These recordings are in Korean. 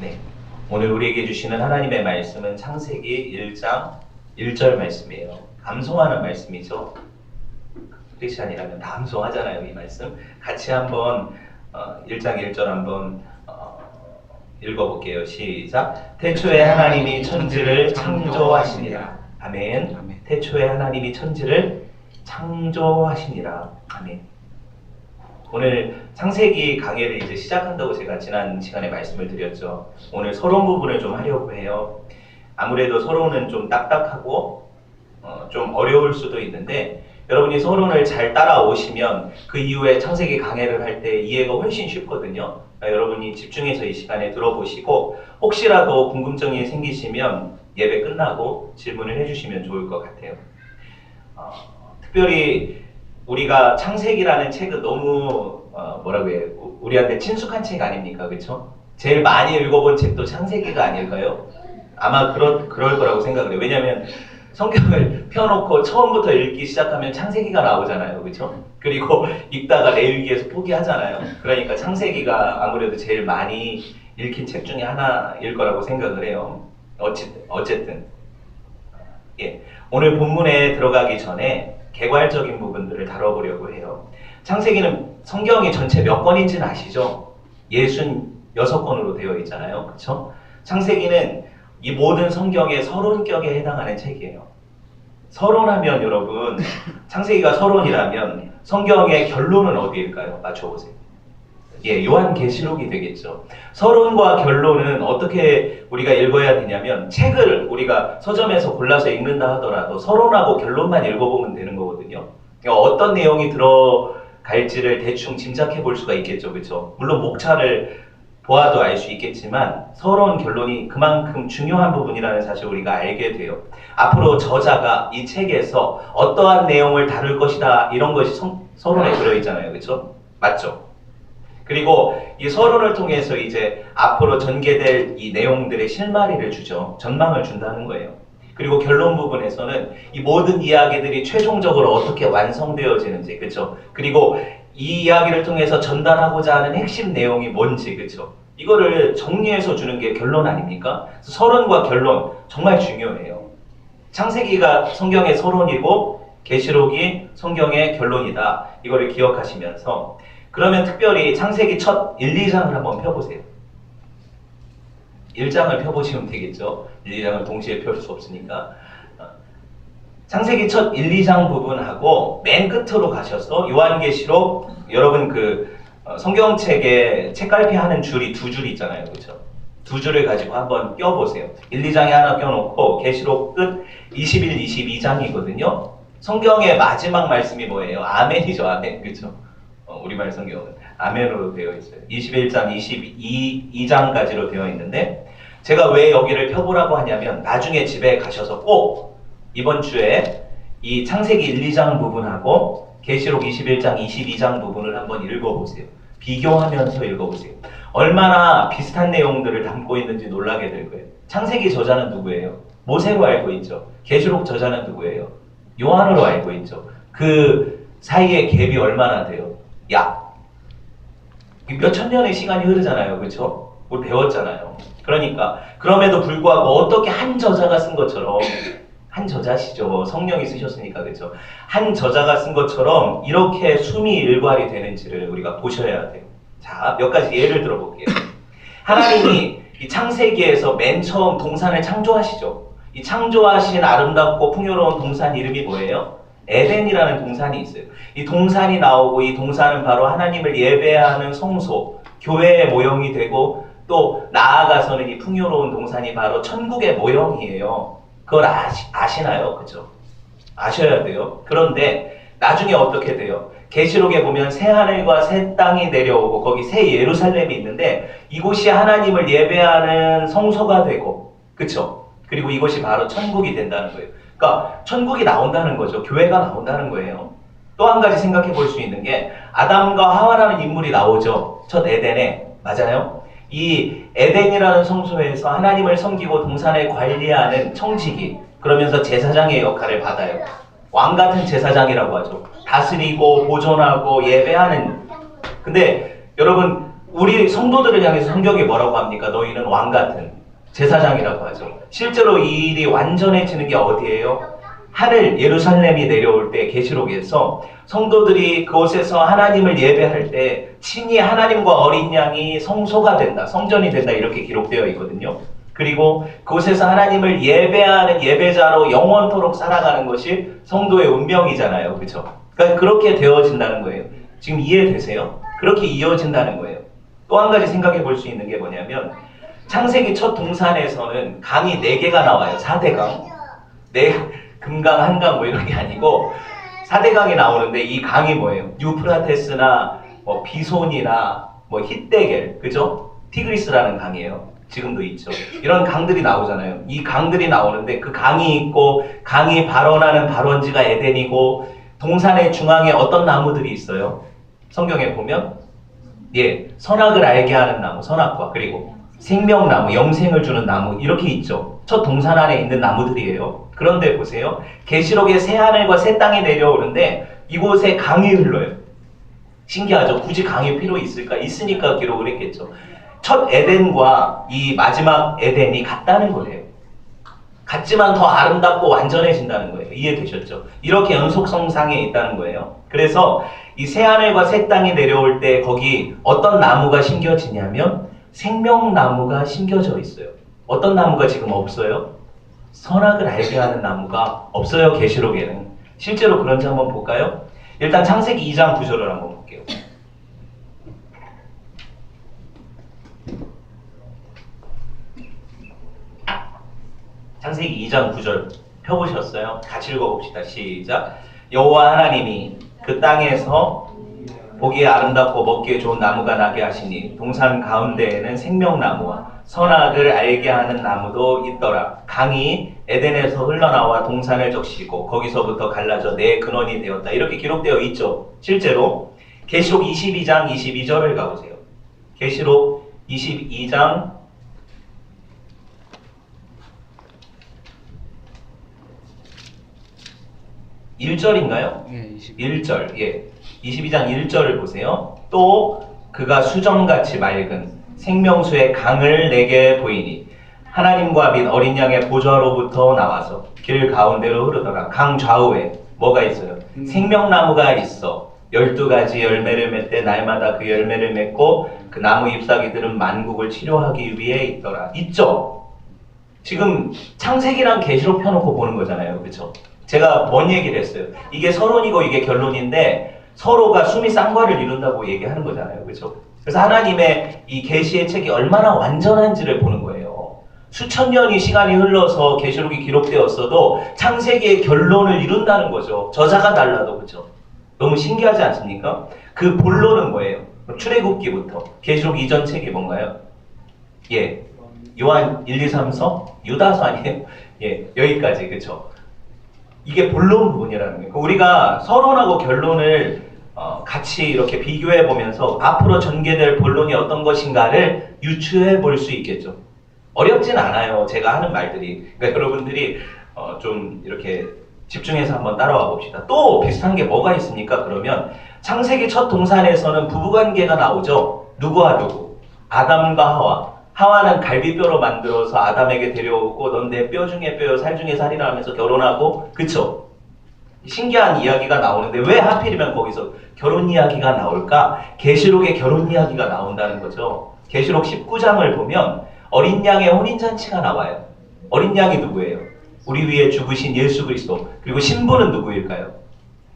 네. 오늘 우리에게 주시는 하나님의 말씀은 창세기 1장 1절 말씀이에요. 감송하는 말씀이죠. 크리스찬이라면 다 감송하잖아요, 이 말씀. 같이 한번 1장 1절 한번 읽어볼게요. 시작. 태초에 하나님이 천지를 창조하시니라. 아멘. 태초에 하나님이 천지를 창조하시니라. 아멘. 오늘 창세기 강해를 이제 시작한다고 제가 지난 시간에 말씀을 드렸죠. 오늘 서론 부분을 좀 하려고 해요. 아무래도 서론은 좀 딱딱하고 좀 어려울 수도 있는데 여러분이 서론을 잘 따라오시면 그 이후에 창세기 강해를 할 때 이해가 훨씬 쉽거든요. 그러니까 여러분이 집중해서 이 시간에 들어보시고 혹시라도 궁금증이 생기시면 예배 끝나고 질문을 해주시면 좋을 것 같아요. 특별히 우리가 창세기라는 책은 너무 뭐라고 해요? 우리한테 친숙한 책 아닙니까? 그렇죠? 제일 많이 읽어본 책도 창세기가 아닐까요? 아마 그럴 거라고 생각을 해요. 왜냐하면 성경을 펴놓고 처음부터 읽기 시작하면 창세기가 나오잖아요. 그렇죠? 그리고 읽다가 레위기에서 포기하잖아요. 그러니까 창세기가 아무래도 제일 많이 읽힌 책 중에 하나일 거라고 생각을 해요. 어쨌든 예, 오늘 본문에 들어가기 전에 개괄적인 부분들을 다뤄보려고 해요. 창세기는 성경이 전체 몇 권인지는 아시죠? 66권으로 되어 있잖아요. 그렇죠? 창세기는 이 모든 성경의 서론격에 해당하는 책이에요. 서론하면 여러분, 창세기가 서론이라면 성경의 결론은 어디일까요? 맞춰보세요. 예, 요한계시록이 되겠죠. 서론과 결론은 어떻게 우리가 읽어야 되냐면 책을 우리가 서점에서 골라서 읽는다 하더라도 서론하고 결론만 읽어보면 되는 거거든요. 그러니까 어떤 내용이 들어갈지를 대충 짐작해 볼 수가 있겠죠. 그렇죠? 물론 목차를 보아도 알 수 있겠지만 서론, 결론이 그만큼 중요한 부분이라는 사실을 우리가 알게 돼요. 앞으로 저자가 이 책에서 어떠한 내용을 다룰 것이다 이런 것이 서론에 들어있잖아요. 그렇죠? 맞죠? 그리고 이 서론을 통해서 이제 앞으로 전개될 이 내용들의 실마리를 주죠. 전망을 준다는 거예요. 그리고 결론 부분에서는 이 모든 이야기들이 최종적으로 어떻게 완성되어지는지, 그렇죠? 그리고 이 이야기를 통해서 전달하고자 하는 핵심 내용이 뭔지, 그렇죠? 이거를 정리해서 주는 게 결론 아닙니까? 서론과 결론 정말 중요해요. 창세기가 성경의 서론이고 계시록이 성경의 결론이다. 이거를 기억하시면서 그러면 특별히 창세기 첫 1, 2장을 한번 펴보세요. 1장을 펴보시면 되겠죠. 1, 2장을 동시에 펼 수 없으니까. 창세기 첫 1, 2장 부분하고 맨 끝으로 가셔서 요한계시록 여러분 성경책에 책갈피 하는 줄이 두 줄 있잖아요. 그렇죠? 두 줄을 가지고 한번 껴보세요. 1, 2장에 하나 껴놓고 계시록 끝 21, 22장이거든요. 성경의 마지막 말씀이 뭐예요? 아멘이죠. 아멘. 그렇죠? 우리말 성경은 아멘으로 되어 있어요. 21장, 22장까지로 되어 있는데 제가 왜 여기를 펴보라고 하냐면 나중에 집에 가셔서 꼭 이번 주에 이 창세기 1, 2장 부분하고 계시록 21장, 22장 부분을 한번 읽어보세요. 비교하면서 읽어보세요. 얼마나 비슷한 내용들을 담고 있는지 놀라게 될 거예요. 창세기 저자는 누구예요? 모세로 알고 있죠. 계시록 저자는 누구예요? 요한으로 알고 있죠. 그 사이에 갭이 얼마나 돼요? 몇천 년의 시간이 흐르잖아요. 그렇죠? 우리 배웠잖아요. 그러니까 그럼에도 불구하고 어떻게 한 저자가 쓴 것처럼 한 저자시죠. 성령이 쓰셨으니까. 그렇죠? 한 저자가 쓴 것처럼 이렇게 숨이 일괄이 되는지를 우리가 보셔야 돼요. 자, 몇 가지 예를 들어볼게요. 하나님이 이 창세기에서 맨 처음 동산을 창조하시죠. 이 창조하신 아름답고 풍요로운 동산 이름이 뭐예요? 에덴이라는 동산이 있어요. 이 동산이 나오고 이 동산은 바로 하나님을 예배하는 성소, 교회의 모형이 되고 또 나아가서는 이 풍요로운 동산이 바로 천국의 모형이에요. 그걸 아시나요? 그죠? 아셔야 돼요. 그런데 나중에 어떻게 돼요? 계시록에 보면 새 하늘과 새 땅이 내려오고 거기 새 예루살렘이 있는데 이곳이 하나님을 예배하는 성소가 되고, 그쵸? 그리고 이것이 바로 천국이 된다는 거예요. 그러니까 천국이 나온다는 거죠. 교회가 나온다는 거예요. 또 한 가지 생각해 볼 수 있는 게 아담과 하와라는 인물이 나오죠. 첫 에덴에. 맞아요? 이 에덴이라는 성소에서 하나님을 섬기고 동산을 관리하는 청지기, 그러면서 제사장의 역할을 받아요. 왕 같은 제사장이라고 하죠. 다스리고 보존하고 예배하는. 근데 여러분 우리 성도들을 향해서 성경이 뭐라고 합니까? 너희는 왕 같은 제사장이라고 하죠. 실제로 이 일이 완전해지는 게 어디예요? 하늘 예루살렘이 내려올 때 계시록에서 성도들이 그곳에서 하나님을 예배할 때 친히 하나님과 어린 양이 성소가 된다, 성전이 된다 이렇게 기록되어 있거든요. 그리고 그곳에서 하나님을 예배하는 예배자로 영원토록 살아가는 것이 성도의 운명이잖아요. 그렇죠? 그러니까 그렇게 되어진다는 거예요. 지금 이해되세요? 그렇게 이어진다는 거예요. 또 한 가지 생각해 볼 수 있는 게 뭐냐면 창세기 첫 동산에서는 강이 4개가 나와요. 4대 강. 금강, 한강 뭐 이런 게 아니고 4대 강이 나오는데 이 강이 뭐예요? 유프라테스나 뭐 비손이나 뭐 히데겔, 그죠? 티그리스라는 강이에요. 지금도 있죠. 이런 강들이 나오잖아요. 이 강들이 나오는데 그 강이 있고 강이 발원하는 발원지가 에덴이고 동산의 중앙에 어떤 나무들이 있어요? 성경에 보면 선악을 알게 하는 나무, 선악과 그리고 생명나무, 영생을 주는 나무 이렇게 있죠. 첫 동산 안에 있는 나무들이에요. 그런데 보세요. 계시록에 새 하늘과 새 땅이 내려오는데 이곳에 강이 흘러요. 신기하죠? 굳이 강이 필요 있을까? 있으니까 기록을 했겠죠. 첫 에덴과 이 마지막 에덴이 같다는 거예요. 같지만 더 아름답고 완전해진다는 거예요. 이해되셨죠? 이렇게 연속성상에 있다는 거예요. 그래서 이 새 하늘과 새 땅이 내려올 때 거기 어떤 나무가 심겨지냐면 생명나무가 심겨져 있어요. 어떤 나무가 지금 없어요? 선악을 알게 하는 나무가 없어요. 계시록에는. 실제로 그런지 한번 볼까요? 일단 창세기 2장 9절을 한번 볼게요. 창세기 2장 9절 펴보셨어요? 같이 읽어봅시다. 시작. 여호와 하나님이 그 땅에서 보기에 아름답고 먹기에 좋은 나무가 나게 하시니 동산 가운데에는 생명나무와 선악을 알게 하는 나무도 있더라. 강이 에덴에서 흘러나와 동산을 적시고 거기서부터 갈라져 내 근원이 되었다. 이렇게 기록되어 있죠. 실제로 계시록 22장 22절을 가보세요. 계시록 22장 1절인가요? 예, 1절. 예. 22장 1절을 보세요. 또 그가 수정같이 맑은 생명수의 강을 내게 보이니 하나님과 및 어린 양의 보좌로부터 나와서 길 가운데로 흐르더라. 강 좌우에 뭐가 있어요? 생명나무가 있어. 12가지 열매를 맺되 날마다 그 열매를 맺고 그 나무 잎사귀들은 만국을 치료하기 위해 있더라. 있죠? 지금 창세기랑 계시록 펴놓고 보는 거잖아요. 그렇죠? 제가 뭔 얘기를 했어요? 이게 서론이고 이게 결론인데 서로가 숨이 쌍과를 이룬다고 얘기하는 거잖아요. 그렇죠? 그래서 하나님의 이 계시의 책이 얼마나 완전한지를 보는 거예요. 수천 년이 시간이 흘러서 계시록이 기록되었어도 창세기의 결론을 이룬다는 거죠. 저자가 달라도. 그렇죠? 너무 신기하지 않습니까? 그 본론은 뭐예요? 출애굽기부터 계시록 이전 책이 뭔가요? 예, 요한 1, 2, 3서? 유다서 아니에요? 예, 여기까지. 그렇죠? 이게 본론 부분이라는 거예요. 우리가 서론하고 결론을 같이 이렇게 비교해 보면서 앞으로 전개될 본론이 어떤 것인가를 유추해 볼 수 있겠죠. 어렵진 않아요. 제가 하는 말들이. 그러니까 여러분들이 좀 이렇게 집중해서 한번 따라와 봅시다. 또 비슷한 게 뭐가 있습니까? 그러면 창세기 첫 동산에서는 부부관계가 나오죠. 누구와 누구? 아담과 하와. 하와는 갈비뼈로 만들어서 아담에게 데려오고 넌 내 뼈 중에 뼈요 살 중에 살이라 하면서 결혼하고. 그쵸? 신기한 이야기가 나오는데 왜 하필이면 거기서 결혼 이야기가 나올까? 계시록에 결혼 이야기가 나온다는 거죠. 계시록 19장을 보면 어린 양의 혼인잔치가 나와요. 어린 양이 누구예요? 우리 위에 죽으신 예수 그리스도. 그리고 신부는 누구일까요?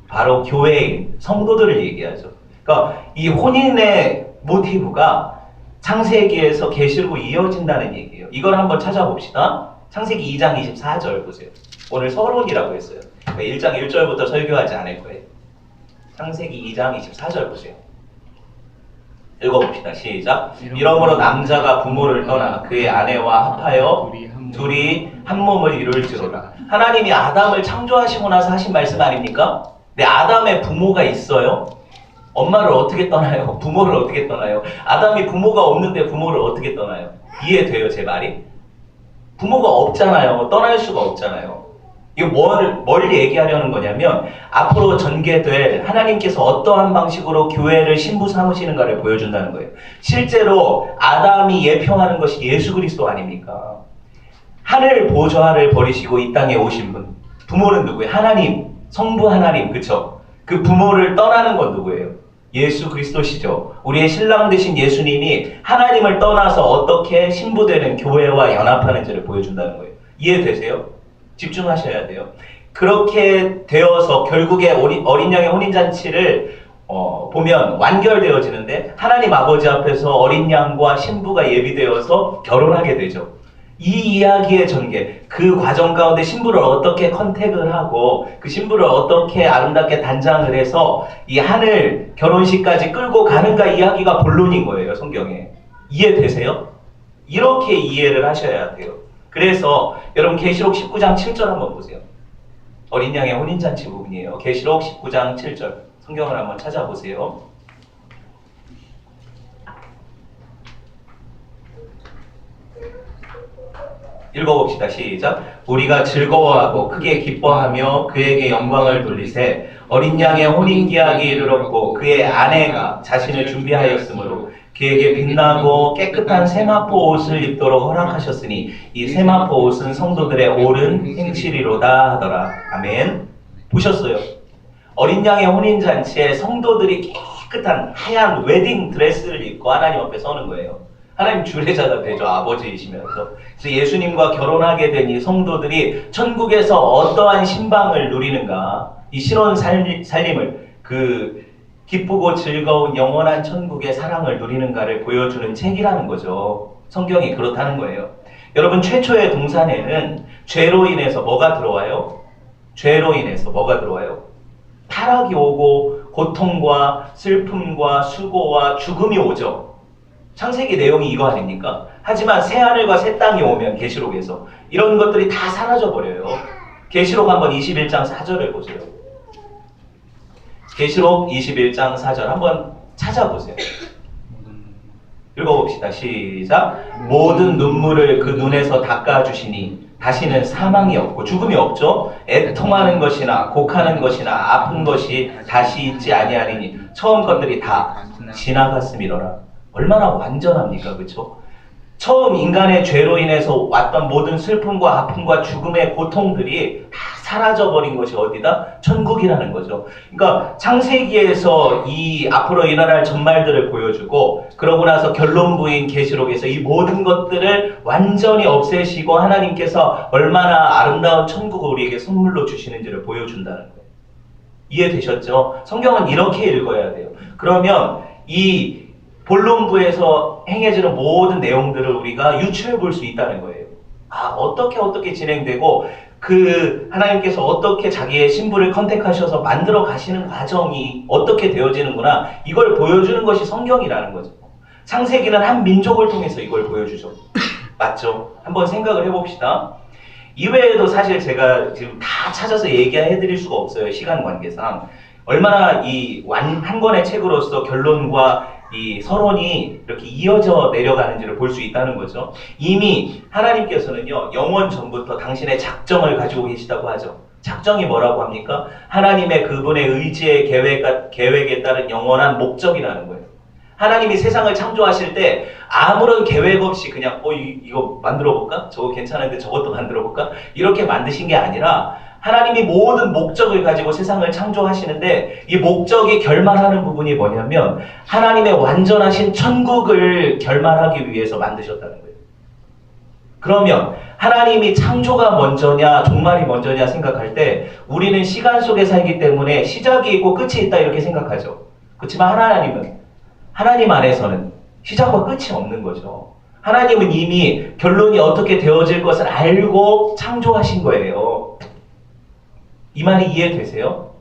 바로 교회인 성도들을 얘기하죠. 그러니까 이 혼인의 모티브가 창세기에서 계시록으로 이어진다는 얘기예요. 이걸 한번 찾아봅시다. 창세기 2장 24절 보세요. 오늘 서론이라고 했어요. 1장 1절부터 설교하지 않을 거예요. 창세기 2장 24절 보세요. 읽어봅시다. 시작. 이러므로 남자가 부모를 떠나 그의 아내와 합하여 둘이 한 몸을 이룰지로다. 하나님이 아담을 창조하시고 나서 하신 말씀 아닙니까? 근데 아담의 부모가 있어요. 엄마를 어떻게 떠나요? 부모를 어떻게 떠나요? 아담이 부모가 없는데 부모를 어떻게 떠나요? 이해돼요, 제 말이? 부모가 없잖아요. 떠날 수가 없잖아요. 이거 뭘 얘기하려는 거냐면 앞으로 전개될 하나님께서 어떠한 방식으로 교회를 신부 삼으시는가를 보여준다는 거예요. 실제로 아담이 예표하는 것이 예수 그리스도 아닙니까? 하늘 보좌를 버리시고 이 땅에 오신 분. 부모는 누구예요? 하나님, 성부 하나님, 그쵸? 그 부모를 떠나는 건 누구예요? 예수 그리스도시죠. 우리의 신랑 되신 예수님이 하나님을 떠나서 어떻게 신부되는 교회와 연합하는지를 보여준다는 거예요. 이해되세요? 집중하셔야 돼요. 그렇게 되어서 결국에 어린 양의 혼인잔치를 보면 완결되어지는데 하나님 아버지 앞에서 어린 양과 신부가 예비되어서 결혼하게 되죠. 이 이야기의 전개, 그 과정 가운데 신부를 어떻게 컨택을 하고 그 신부를 어떻게 아름답게 단장을 해서 이 하늘 결혼식까지 끌고 가는가 이야기가 본론인 거예요, 성경에. 이해되세요? 이렇게 이해를 하셔야 돼요. 그래서 여러분 계시록 19장 7절 한번 보세요. 어린 양의 혼인잔치 부분이에요. 계시록 19장 7절. 성경을 한번 찾아보세요. 읽어봅시다. 시작. 우리가 즐거워하고 크게 기뻐하며 그에게 영광을 돌리세 어린 양의 혼인기약이 이르렀고 그의 아내가 자신을 준비하였으므로 그에게 빛나고 깨끗한 세마포 옷을 입도록 허락하셨으니 이 세마포 옷은 성도들의 옳은 행실이로다 하더라. 아멘. 보셨어요? 어린 양의 혼인잔치에 성도들이 깨끗한 하얀 웨딩 드레스를 입고 하나님 앞에 서는 거예요. 하나님 주례자가 되죠. 아버지이시면서. 그래서 예수님과 결혼하게 된 이 성도들이 천국에서 어떠한 신방을 누리는가, 이 신혼 살림을, 그 기쁘고 즐거운 영원한 천국의 사랑을 누리는가를 보여주는 책이라는 거죠. 성경이 그렇다는 거예요. 여러분, 최초의 동산에는 죄로 인해서 뭐가 들어와요? 죄로 인해서 뭐가 들어와요? 타락이 오고 고통과 슬픔과 수고와 죽음이 오죠. 창세기 내용이 이거 아닙니까? 하지만 새하늘과 새 땅이 오면 계시록에서 이런 것들이 다 사라져버려요. 계시록 한번 21장 4절을 보세요. 계시록 21장 4절 한번 찾아보세요. 읽어봅시다. 시작. 모든 눈물을 그 눈에서 닦아주시니 다시는 사망이 없고 죽음이 없죠. 애통하는 것이나 곡하는 것이나 아픈 것이 다시 있지 아니하리니 처음 것들이 다 지나갔음이로라. 얼마나 완전합니까? 그렇죠? 처음 인간의 죄로 인해서 왔던 모든 슬픔과 아픔과 죽음의 고통들이 다 사라져버린 것이 어디다? 천국이라는 거죠. 그러니까 창세기에서 이 앞으로 일어날 전말들을 보여주고 그러고 나서 결론부인 계시록에서 이 모든 것들을 완전히 없애시고 하나님께서 얼마나 아름다운 천국을 우리에게 선물로 주시는지를 보여준다는 거예요. 이해되셨죠? 성경은 이렇게 읽어야 돼요. 그러면 이 본론부에서 행해지는 모든 내용들을 우리가 유추해 볼 수 있다는 거예요. 아, 어떻게 진행되고 그 하나님께서 어떻게 자기의 신부를 컨택하셔서 만들어 가시는 과정이 어떻게 되어지는구나, 이걸 보여주는 것이 성경이라는 거죠. 창세기는 한 민족을 통해서 이걸 보여주죠. 맞죠? 한번 생각을 해봅시다. 이외에도 사실 제가 지금 다 찾아서 얘기해 드릴 수가 없어요. 시간 관계상. 얼마나 이 한 권의 책으로서 결론과 이 서론이 이렇게 이어져 내려가는지를 볼 수 있다는 거죠. 이미 하나님께서는요, 영원 전부터 당신의 작정을 가지고 계시다고 하죠. 작정이 뭐라고 합니까? 하나님의 그분의 의지의 계획에 따른 영원한 목적이라는 거예요. 하나님이 세상을 창조하실 때 아무런 계획 없이 그냥 이거 만들어 볼까? 저거 괜찮은데 저것도 만들어 볼까? 이렇게 만드신 게 아니라 하나님이 모든 목적을 가지고 세상을 창조하시는데 이 목적이 결말하는 부분이 뭐냐면 하나님의 완전하신 천국을 결말하기 위해서 만드셨다는 거예요. 그러면 하나님이 창조가 먼저냐 종말이 먼저냐 생각할 때 우리는 시간 속에 살기 때문에 시작이 있고 끝이 있다 이렇게 생각하죠. 그렇지만 하나님 안에서는 시작과 끝이 없는 거죠. 하나님은 이미 결론이 어떻게 되어질 것을 알고 창조하신 거예요. 이 말이 이해되세요?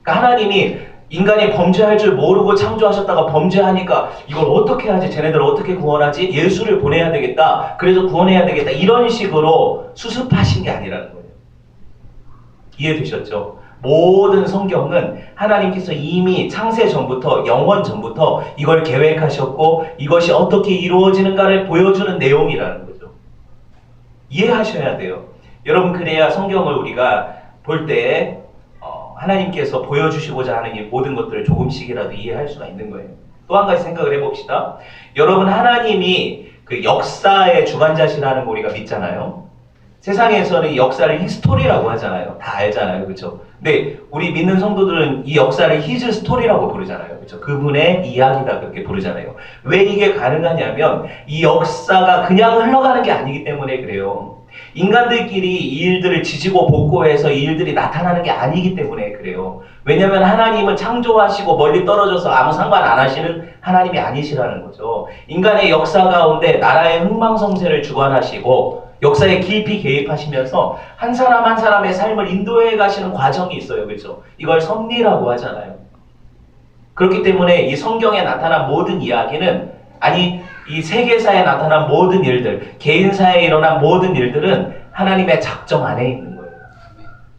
그러니까 하나님이 인간이 범죄할 줄 모르고 창조하셨다가 범죄하니까 이걸 어떻게 하지? 쟤네들 어떻게 구원하지? 예수를 보내야 되겠다. 그래서 구원해야 되겠다. 이런 식으로 수습하신 게 아니라는 거예요. 이해되셨죠? 모든 성경은 하나님께서 이미 창세 전부터 영원 전부터 이걸 계획하셨고 이것이 어떻게 이루어지는가를 보여주는 내용이라는 거죠. 이해하셔야 돼요. 여러분, 그래야 성경을 우리가 볼 때 하나님께서 보여주시고자 하는 이 모든 것들을 조금씩이라도 이해할 수가 있는 거예요. 또 한 가지 생각을 해봅시다. 여러분, 하나님이 그 역사의 주관자시라는 거 우리가 믿잖아요. 세상에서는 이 역사를 히스토리라고 하잖아요. 다 알잖아요. 그렇죠? 근데 우리 믿는 성도들은 이 역사를 히즈 스토리라고 부르잖아요. 그렇죠? 그분의 이야기다 그렇게 부르잖아요. 왜 이게 가능하냐면 이 역사가 그냥 흘러가는 게 아니기 때문에 그래요. 인간들끼리 이 일들을 지지고 볶고해서 이 일들이 나타나는 게 아니기 때문에 그래요. 왜냐하면 하나님은 창조하시고 멀리 떨어져서 아무 상관 안 하시는 하나님이 아니시라는 거죠. 인간의 역사 가운데 나라의 흥망성쇠를 주관하시고 역사에 깊이 개입하시면서 한 사람 한 사람의 삶을 인도해 가시는 과정이 있어요. 그렇죠? 이걸 섭리라고 하잖아요. 그렇기 때문에 이 성경에 나타난 모든 이야기는, 아니 이 세계사에 나타난 모든 일들, 개인사에 일어난 모든 일들은 하나님의 작정 안에 있는 거예요.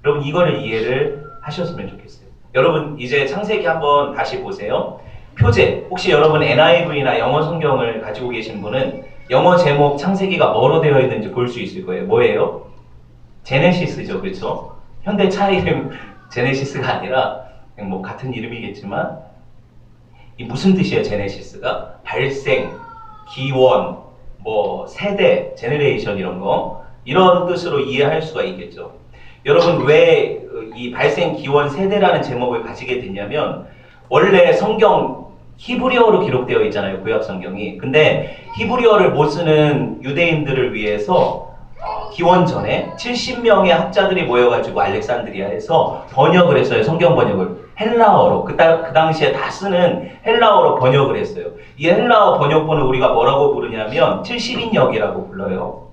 여러분, 이거를 이해를 하셨으면 좋겠어요. 여러분, 이제 창세기 한번 다시 보세요. 표제, 혹시 여러분 NIV나 영어 성경을 가지고 계신 분은 영어 제목 창세기가 뭐로 되어 있는지 볼 수 있을 거예요. 뭐예요? 제네시스죠. 그렇죠? 현대 차 이름 제네시스가 아니라 그냥 뭐 같은 이름이겠지만, 이 무슨 뜻이에요? 제네시스가? 발생, 기원, 뭐 세대, 제너레이션 이런 거, 이런 뜻으로 이해할 수가 있겠죠. 여러분, 왜 이 발생, 기원, 세대라는 제목을 가지게 됐냐면, 원래 성경 히브리어로 기록되어 있잖아요. 구약 성경이. 근데 히브리어를 못 쓰는 유대인들을 위해서 기원 전에 70명의 학자들이 모여가지고 알렉산드리아에서 번역을 했어요. 성경 번역을 헬라어로. 그 당시에 다 쓰는 헬라어로 번역을 했어요. 이 헬라어 번역본을 우리가 뭐라고 부르냐면 70인역이라고 불러요.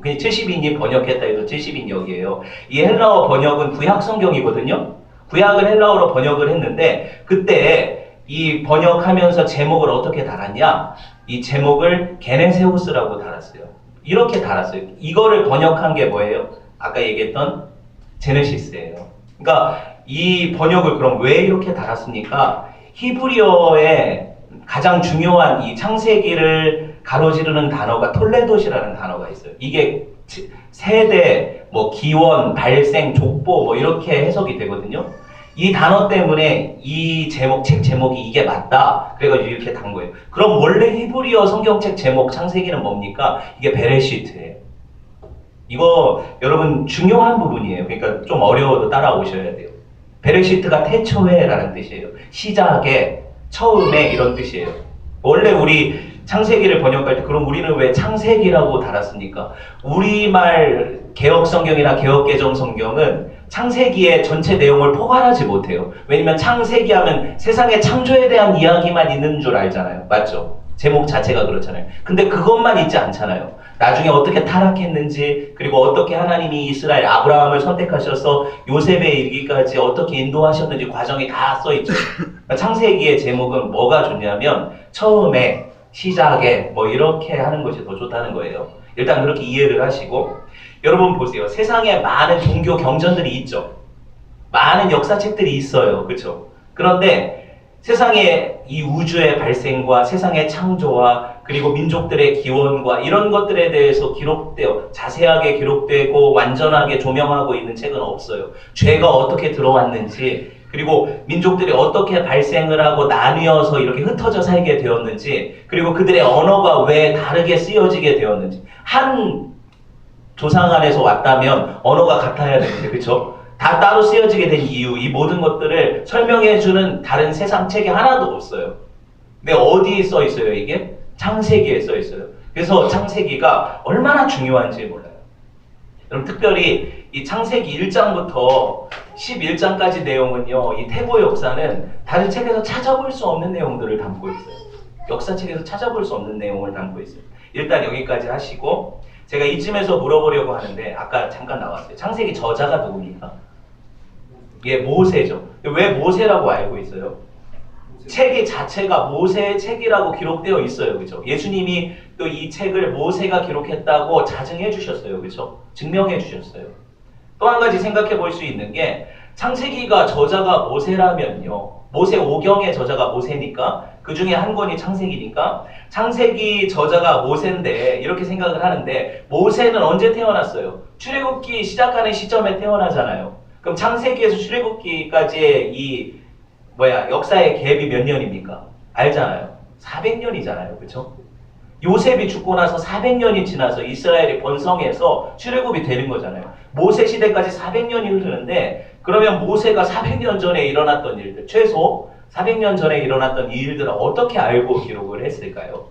70인이 번역했다 해서 70인역이에요. 이 헬라어 번역은 구약 성경이거든요. 구약을 헬라어로 번역을 했는데, 그때 이 번역하면서 제목을 어떻게 달았냐? 이 제목을 게네세우스라고 달았어요. 이렇게 달았어요. 이거를 번역한 게 뭐예요? 아까 얘기했던 제네시스예요. 그러니까 이 번역을 그럼 왜 이렇게 달았습니까? 히브리어의 가장 중요한 이 창세기를 가로지르는 단어가 톨레도시라는 단어가 있어요. 이게 세대, 뭐 기원, 발생, 족보 뭐 이렇게 해석이 되거든요. 이 단어 때문에 이 제목, 책 제목이 이게 맞다. 그래가지고 이렇게 단 거예요. 그럼 원래 히브리어 성경책 제목 창세기는 뭡니까? 이게 베레시트예요. 이거 여러분 중요한 부분이에요. 그러니까 좀 어려워도 따라오셔야 돼요. 베레시트가 태초에라는 뜻이에요. 시작에, 처음에 이런 뜻이에요. 원래 우리 창세기를 번역할 때 그럼 우리는 왜 창세기라고 달았습니까? 우리말 개혁성경이나 개혁개정 성경은 창세기의 전체 내용을 포괄하지 못해요. 왜냐면 창세기 하면 세상의 창조에 대한 이야기만 있는 줄 알잖아요. 맞죠? 제목 자체가 그렇잖아요. 근데 그것만 있지 않잖아요. 나중에 어떻게 타락했는지, 그리고 어떻게 하나님이 이스라엘 아브라함을 선택하셔서 요셉에 이르기까지 어떻게 인도하셨는지 과정이 다 써있죠. 창세기의 제목은 뭐가 좋냐면 처음에, 시작에 뭐 이렇게 하는 것이 더 좋다는 거예요. 일단 그렇게 이해를 하시고, 여러분 보세요. 세상에 많은 종교 경전들이 있죠. 많은 역사책들이 있어요. 그렇죠? 그런데 세상에 이 우주의 발생과 세상의 창조와 그리고 민족들의 기원과 이런 것들에 대해서 자세하게 기록되고 완전하게 조명하고 있는 책은 없어요. 죄가 어떻게 들어왔는지, 그리고 민족들이 어떻게 발생을 하고 나뉘어서 이렇게 흩어져 살게 되었는지, 그리고 그들의 언어가 왜 다르게 쓰여지게 되었는지, 한 조상 안에서 왔다면 언어가 같아야 되는데, 그렇죠? 다 따로 쓰여지게 된 이유, 이 모든 것들을 설명해주는 다른 세상 책이 하나도 없어요. 근데 어디에 써 있어요, 이게? 창세기에 써 있어요. 그래서 창세기가 얼마나 중요한지 몰라요. 여러분, 특별히 이 창세기 1장부터 11장까지 내용은요, 이 태고 역사는 다른 책에서 찾아볼 수 없는 내용들을 담고 있어요. 역사책에서 찾아볼 수 없는 내용을 담고 있어요. 일단 여기까지 하시고, 제가 이쯤에서 물어보려고 하는데, 아까 잠깐 나왔어요. 창세기 저자가 누굽니까? 이게 모세죠. 왜 모세라고 알고 있어요? 책의 자체가 모세의 책이라고 기록되어 있어요. 그죠? 예수님이 또 이 책을 모세가 기록했다고 자증해 주셨어요. 그죠? 증명해 주셨어요. 또 한 가지 생각해 볼 수 있는 게, 창세기가 저자가 모세라면요, 모세 5경의 저자가 모세니까 그 중에 한 권이 창세기니까 창세기 저자가 모세인데, 이렇게 생각을 하는데, 모세는 언제 태어났어요? 출애굽기 시작하는 시점에 태어나잖아요. 그럼 창세기에서 출애굽기까지의 이 역사의 갭이 몇 년입니까? 알잖아요. 400년이잖아요. 그렇죠? 요셉이 죽고 나서 400년이 지나서 이스라엘이 번성해서 출애굽이 되는 거잖아요. 모세 시대까지 400년이 흐르는데 그러면 모세가 400년 전에 일어났던 일들, 최소 400년 전에 일어났던 이 일들을 어떻게 알고 기록을 했을까요?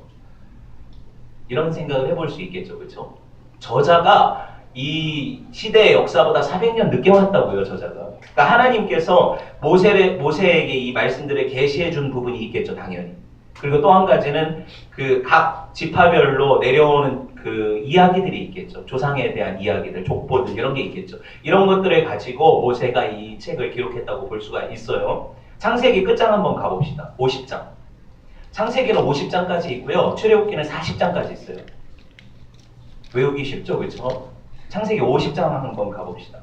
이런 생각을 해볼 수 있겠죠. 그렇죠? 저자가 이 시대의 역사보다 400년 늦게 왔다고요. 저자가. 그러니까 하나님께서 모세에게 이 말씀들을 계시해 준 부분이 있겠죠. 당연히. 그리고 또 한 가지는 그 각 지파별로 내려오는 그 이야기들이 있겠죠. 조상에 대한 이야기들, 족보들 이런 게 있겠죠. 이런 것들을 가지고 모세가 이 책을 기록했다고 볼 수가 있어요. 창세기 끝장 한번 가봅시다. 50장. 창세기는 50장까지 있고요. 출애굽기는 40장까지 있어요. 외우기 쉽죠? 그렇죠? 창세기 50장 한번 가봅시다.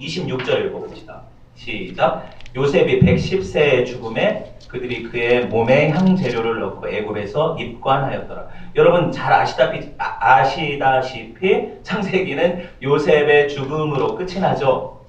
26절 읽어봅시다. 시작. 요셉이 110세의 죽음에 그들이 그의 몸에 향재료를 넣고 애굽에서 입관하였더라. 여러분 잘 아시다시피 창세기는 요셉의 죽음으로 끝이 나죠.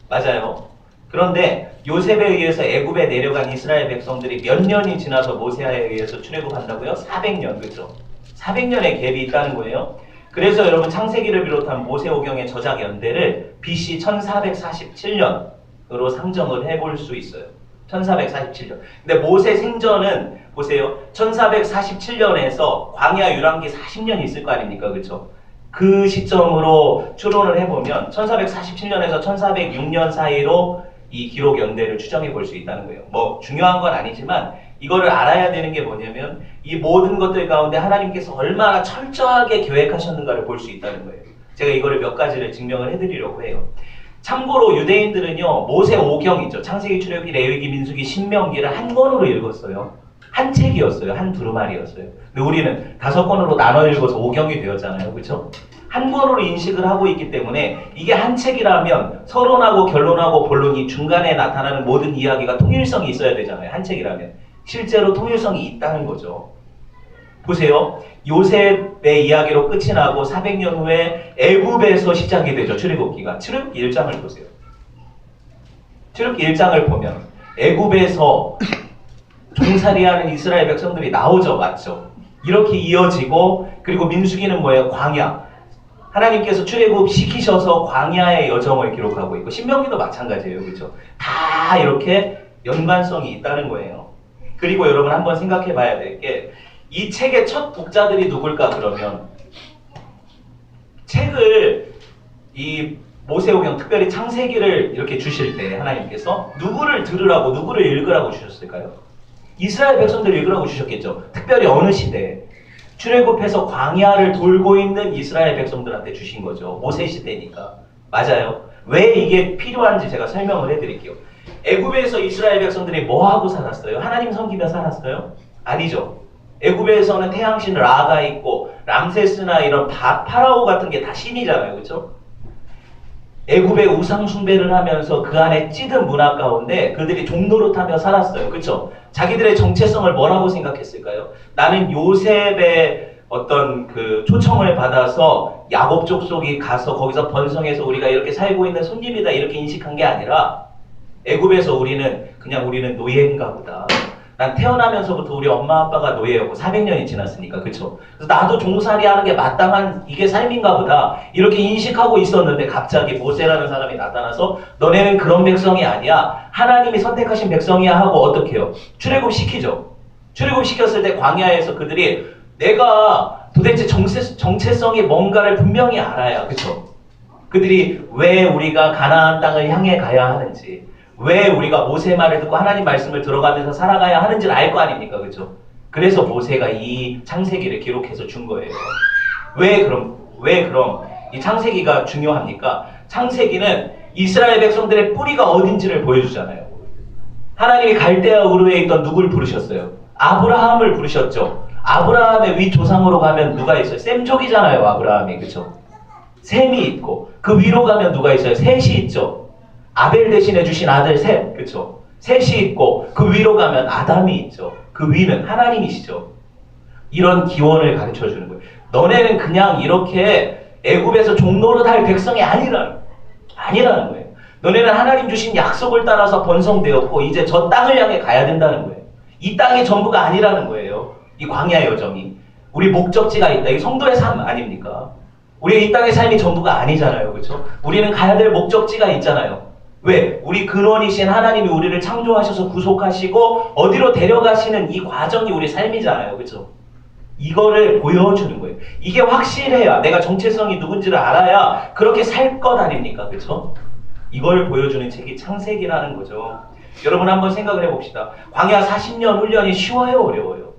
맞아요. 그런데 요셉에 의해서 애굽에 내려간 이스라엘 백성들이 몇 년이 지나서 모세에 의해서 출애굽한다고요? 400년. 그렇죠? 400년의 갭이 있다는 거예요. 그래서 여러분 창세기를 비롯한 모세오경의 저작 연대를 BC 1447년으로 상정을 해볼 수 있어요. 1447년. 근데 모세 생전은 보세요. 1447년에서 광야 유랑기 40년이 있을 거 아닙니까? 그렇죠? 그 시점으로 추론을 해보면 1447년에서 1406년 사이로 이 기록 연대를 추정해 볼 수 있다는 거예요. 뭐 중요한 건 아니지만 이거를 알아야 되는 게 뭐냐면 이 모든 것들 가운데 하나님께서 얼마나 철저하게 계획하셨는가를 볼 수 있다는 거예요. 제가 이거를 몇 가지를 증명을 해드리려고 해요. 참고로 유대인들은요, 모세 오경 있죠. 창세기, 출애굽기, 레위기, 민수기, 신명기를 한 권으로 읽었어요. 한 책이었어요. 한 두루마리였어요. 근데 우리는 5권으로 나눠 읽어서 오경이 되었잖아요. 그렇죠? 한 권으로 인식을 하고 있기 때문에 이게 한 책이라면 서론하고 결론하고 본론이 중간에 나타나는 모든 이야기가 통일성이 있어야 되잖아요. 한 책이라면. 실제로 통일성이 있다는 거죠. 보세요. 요셉의 이야기로 끝이 나고 400년 후에 애굽에서 시작이 되죠. 출애굽기가. 출애굽기 1장을 보세요. 출애굽기 1장을 보면 애굽에서 종살이하는 이스라엘 백성들이 나오죠. 맞죠? 이렇게 이어지고 그리고 민수기는 뭐예요? 광야. 하나님께서 출애굽 시키셔서 광야의 여정을 기록하고 있고 신명기도 마찬가지예요. 그렇죠? 다 이렇게 연관성이 있다는 거예요. 그리고 여러분 한번 생각해 봐야 될 게 이 책의 첫 독자들이 누굴까 그러면 책을 이 모세오경 특별히 창세기를 이렇게 주실 때 하나님께서 누구를 들으라고 누구를 읽으라고 주셨을까요? 이스라엘 백성들을 읽으라고 주셨겠죠. 특별히 어느 시대에 출애굽해서 광야를 돌고 있는 이스라엘 백성들한테 주신 거죠. 모세 시대니까. 맞아요. 왜 이게 필요한지 제가 설명을 해드릴게요. 애굽에서 이스라엘 백성들이 뭐하고 살았어요? 하나님 섬기며 살았어요? 아니죠. 애굽에서는 태양신 라가 있고 람세스나 이런 파라오 같은 게 다 신이잖아요. 그렇죠? 애굽의 우상 숭배를 하면서 그 안에 찌든 문화 가운데 그들이 종노릇하며 살았어요. 그렇죠? 자기들의 정체성을 뭐라고 생각했을까요? 나는 요셉의 어떤 그 초청을 받아서 야곱 족속이 가서 거기서 번성해서 우리가 이렇게 살고 있는 손님이다 이렇게 인식한 게 아니라 애굽에서 우리는 노예인가 보다. 난 태어나면서부터 우리 엄마 아빠가 노예였고 400년이 지났으니까. 그쵸? 그래서 나도 종살이 하는 게 마땅한 이게 삶인가 보다 이렇게 인식하고 있었는데 갑자기 모세라는 사람이 나타나서 너네는 그런 백성이 아니야. 하나님이 선택하신 백성이야 하고 어떻게 해요? 출애굽 시키죠. 출애굽 시켰을 때 광야에서 그들이 내가 도대체 정체성이 뭔가를 분명히 알아야. 그쵸? 그들이 왜 우리가 가나안 땅을 향해 가야 하는지 왜 우리가 모세 말을 듣고 하나님 말씀을 들어가면서 살아가야 하는지를 알 거 아닙니까? 그렇죠? 그래서 모세가 이 창세기를 기록해서 준 거예요. 왜 그럼 이 창세기가 중요합니까? 창세기는 이스라엘 백성들의 뿌리가 어딘지를 보여주잖아요. 하나님이 갈대아 우르에 있던 누굴 부르셨어요? 아브라함을 부르셨죠. 아브라함의 윗조상으로 가면 누가 있어요? 셈족이잖아요. 아브라함이. 그렇죠? 셈이 있고 그 위로 가면 누가 있어요? 셋이 있죠. 아벨 대신해 주신 아들 셋, 그렇죠? 셋이 있고 그 위로 가면 아담이 있죠. 그 위는 하나님이시죠. 이런 기원을 가르쳐 주는 거예요. 너네는 그냥 이렇게 애굽에서 종노릇할 백성이 아니라는 거예요. 너네는 하나님 주신 약속을 따라서 번성되었고 이제 저 땅을 향해 가야 된다는 거예요. 이 땅이 전부가 아니라는 거예요. 이 광야 여정이. 우리 목적지가 있다. 이 성도의 삶 아닙니까? 우리 이 땅의 삶이 전부가 아니잖아요. 그렇죠? 우리는 가야 될 목적지가 있잖아요. 왜? 우리 근원이신 하나님이 우리를 창조하셔서 구속하시고 어디로 데려가시는 이 과정이 우리 삶이잖아요. 그렇죠? 이거를 보여주는 거예요. 이게 확실해야 내가 정체성이 누군지를 알아야 그렇게 살 것 아닙니까? 그렇죠? 이걸 보여주는 책이 창세기라는 거죠. 여러분 한번 생각을 해봅시다. 광야 40년 훈련이 쉬워요? 어려워요?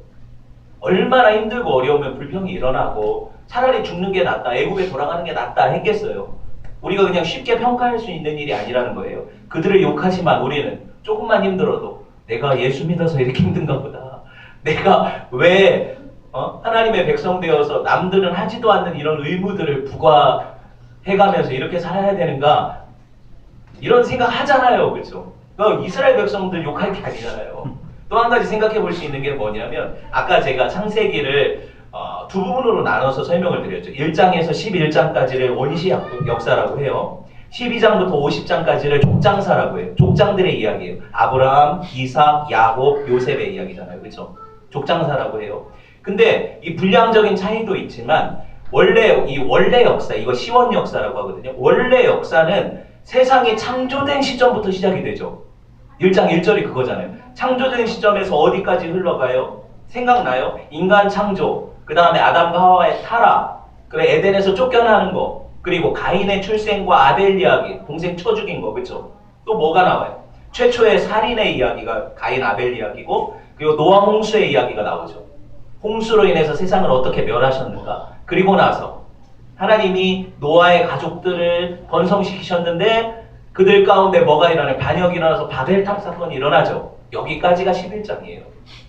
얼마나 힘들고 어려우면 불평이 일어나고 차라리 죽는 게 낫다, 애굽에 돌아가는 게 낫다 했겠어요. 우리가 그냥 쉽게 평가할 수 있는 일이 아니라는 거예요. 그들을 욕하지만 우리는 조금만 힘들어도 내가 예수 믿어서 이렇게 힘든가 보다. 내가 왜 하나님의 백성 되어서 남들은 하지도 않는 이런 의무들을 부과해가면서 이렇게 살아야 되는가, 이런 생각 하잖아요. 그렇죠? 이스라엘 백성들 욕할 게 아니잖아요. 또 한 가지 생각해 볼 수 있는 게 뭐냐면, 아까 제가 창세기를 두 부분으로 나눠서 설명을 드렸죠. 1장에서 11장까지를 원시 역사라고 해요. 12장부터 50장까지를 족장사라고 해요. 족장들의 이야기예요. 아브라함, 이삭, 야곱, 요셉의 이야기잖아요. 그렇죠? 족장사라고 해요. 근데 이 분량적인 차이도 있지만 원래 역사, 이거 시원 역사라고 하거든요. 원래 역사는 세상이 창조된 시점부터 시작이 되죠. 1장 1절이 그거잖아요. 창조된 시점에서 어디까지 흘러가요? 생각나요? 인간 창조, 그 다음에 아담과 하와의 타락, 그래 에덴에서 쫓겨나는 거, 그리고 가인의 출생과 아벨 이야기, 동생 쳐 죽인 거, 그렇죠? 또 뭐가 나와요? 최초의 살인의 이야기가 가인 아벨 이야기고, 그리고 노아 홍수의 이야기가 나오죠. 홍수로 인해서 세상을 어떻게 멸하셨는가. 그리고 나서 하나님이 노아의 가족들을 번성시키셨는데 그들 가운데 뭐가 일어나요? 반역이 일어나서 바벨탑 사건이 일어나죠. 여기까지가 11장이에요.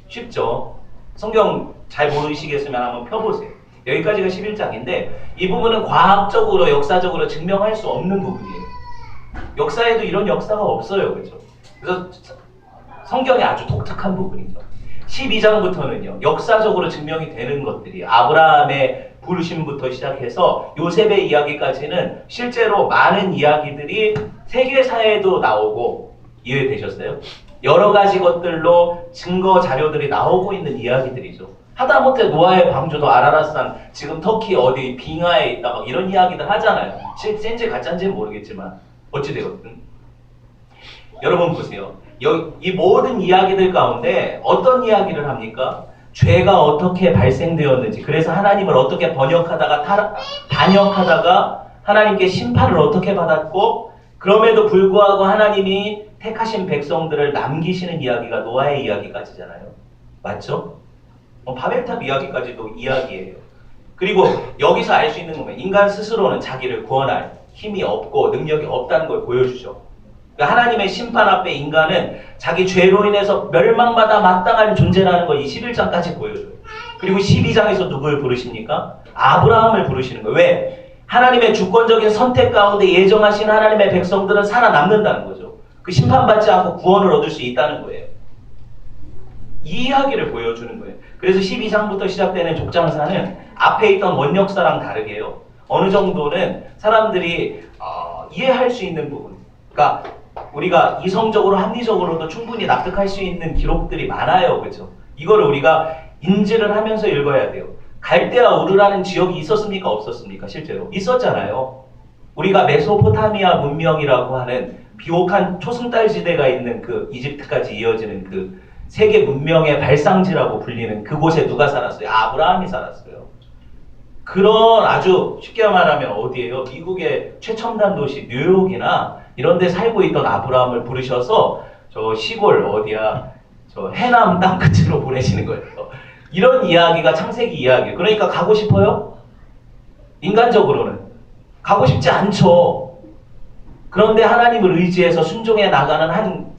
쉽죠? 성경 잘 모르시겠으면 한번 펴보세요. 여기까지가 11장인데 이 부분은 과학적으로 역사적으로 증명할 수 없는 부분이에요. 역사에도 이런 역사가 없어요. 그렇죠? 그래서 성경이 아주 독특한 부분이죠. 12장부터는요, 역사적으로 증명이 되는 것들이 아브라함의 부르심부터 시작해서 요셉의 이야기까지는 실제로 많은 이야기들이 세계사에도 나오고, 이해되셨어요? 여러 가지 것들로 증거 자료들이 나오고 있는 이야기들이죠. 하다못해 노아의 방주도 아라랏산, 지금 터키 어디 빙하에 있다 막 이런 이야기들 하잖아요. 실제인지 가짜인지는 모르겠지만 어찌되었든 여러분 보세요. 이 모든 이야기들 가운데 어떤 이야기를 합니까? 죄가 어떻게 발생되었는지, 그래서 하나님을 어떻게 반역하다가 하나님께 심판을 어떻게 받았고, 그럼에도 불구하고 하나님이 택하신 백성들을 남기시는 이야기가 노아의 이야기까지잖아요. 맞죠? 바벨탑 이야기까지도 이야기예요. 그리고 여기서 알 수 있는 거면 인간 스스로는 자기를 구원할 힘이 없고 능력이 없다는 걸 보여주죠. 하나님의 심판 앞에 인간은 자기 죄로 인해서 멸망받아 마땅한 존재라는 걸 이 11장까지 보여줘요. 그리고 12장에서 누굴 부르십니까? 아브라함을 부르시는 거예요. 왜? 하나님의 주권적인 선택 가운데 예정하신 하나님의 백성들은 살아남는다는 거죠. 그 심판받지 않고 구원을 얻을 수 있다는 거예요. 이 이야기를 보여주는 거예요. 그래서 12장부터 시작되는 족장사는 앞에 있던 원역사랑 다르게요. 어느 정도는 사람들이 이해할 수 있는 부분, 그러니까 우리가 이성적으로 합리적으로도 충분히 납득할 수 있는 기록들이 많아요. 그렇죠? 이거를 우리가 인지를 하면서 읽어야 돼요. 갈대아 우르라는 지역이 있었습니까? 없었습니까? 실제로 있었잖아요. 우리가 메소포타미아 문명이라고 하는 비옥한 초승달 지대가 있는 그 이집트까지 이어지는 그 세계 문명의 발상지라고 불리는 그곳에 누가 살았어요? 아브라함이 살았어요. 그런 아주 쉽게 말하면 어디예요? 미국의 최첨단 도시 뉴욕이나 이런 데 살고 있던 아브라함을 부르셔서 저 시골 어디야, 저 해남 땅끝으로 보내시는 거예요. 이런 이야기가 창세기 이야기예요. 그러니까 가고 싶어요? 인간적으로는 가고 싶지 않죠. 그런데 하나님을 의지해서 순종해 나가는 한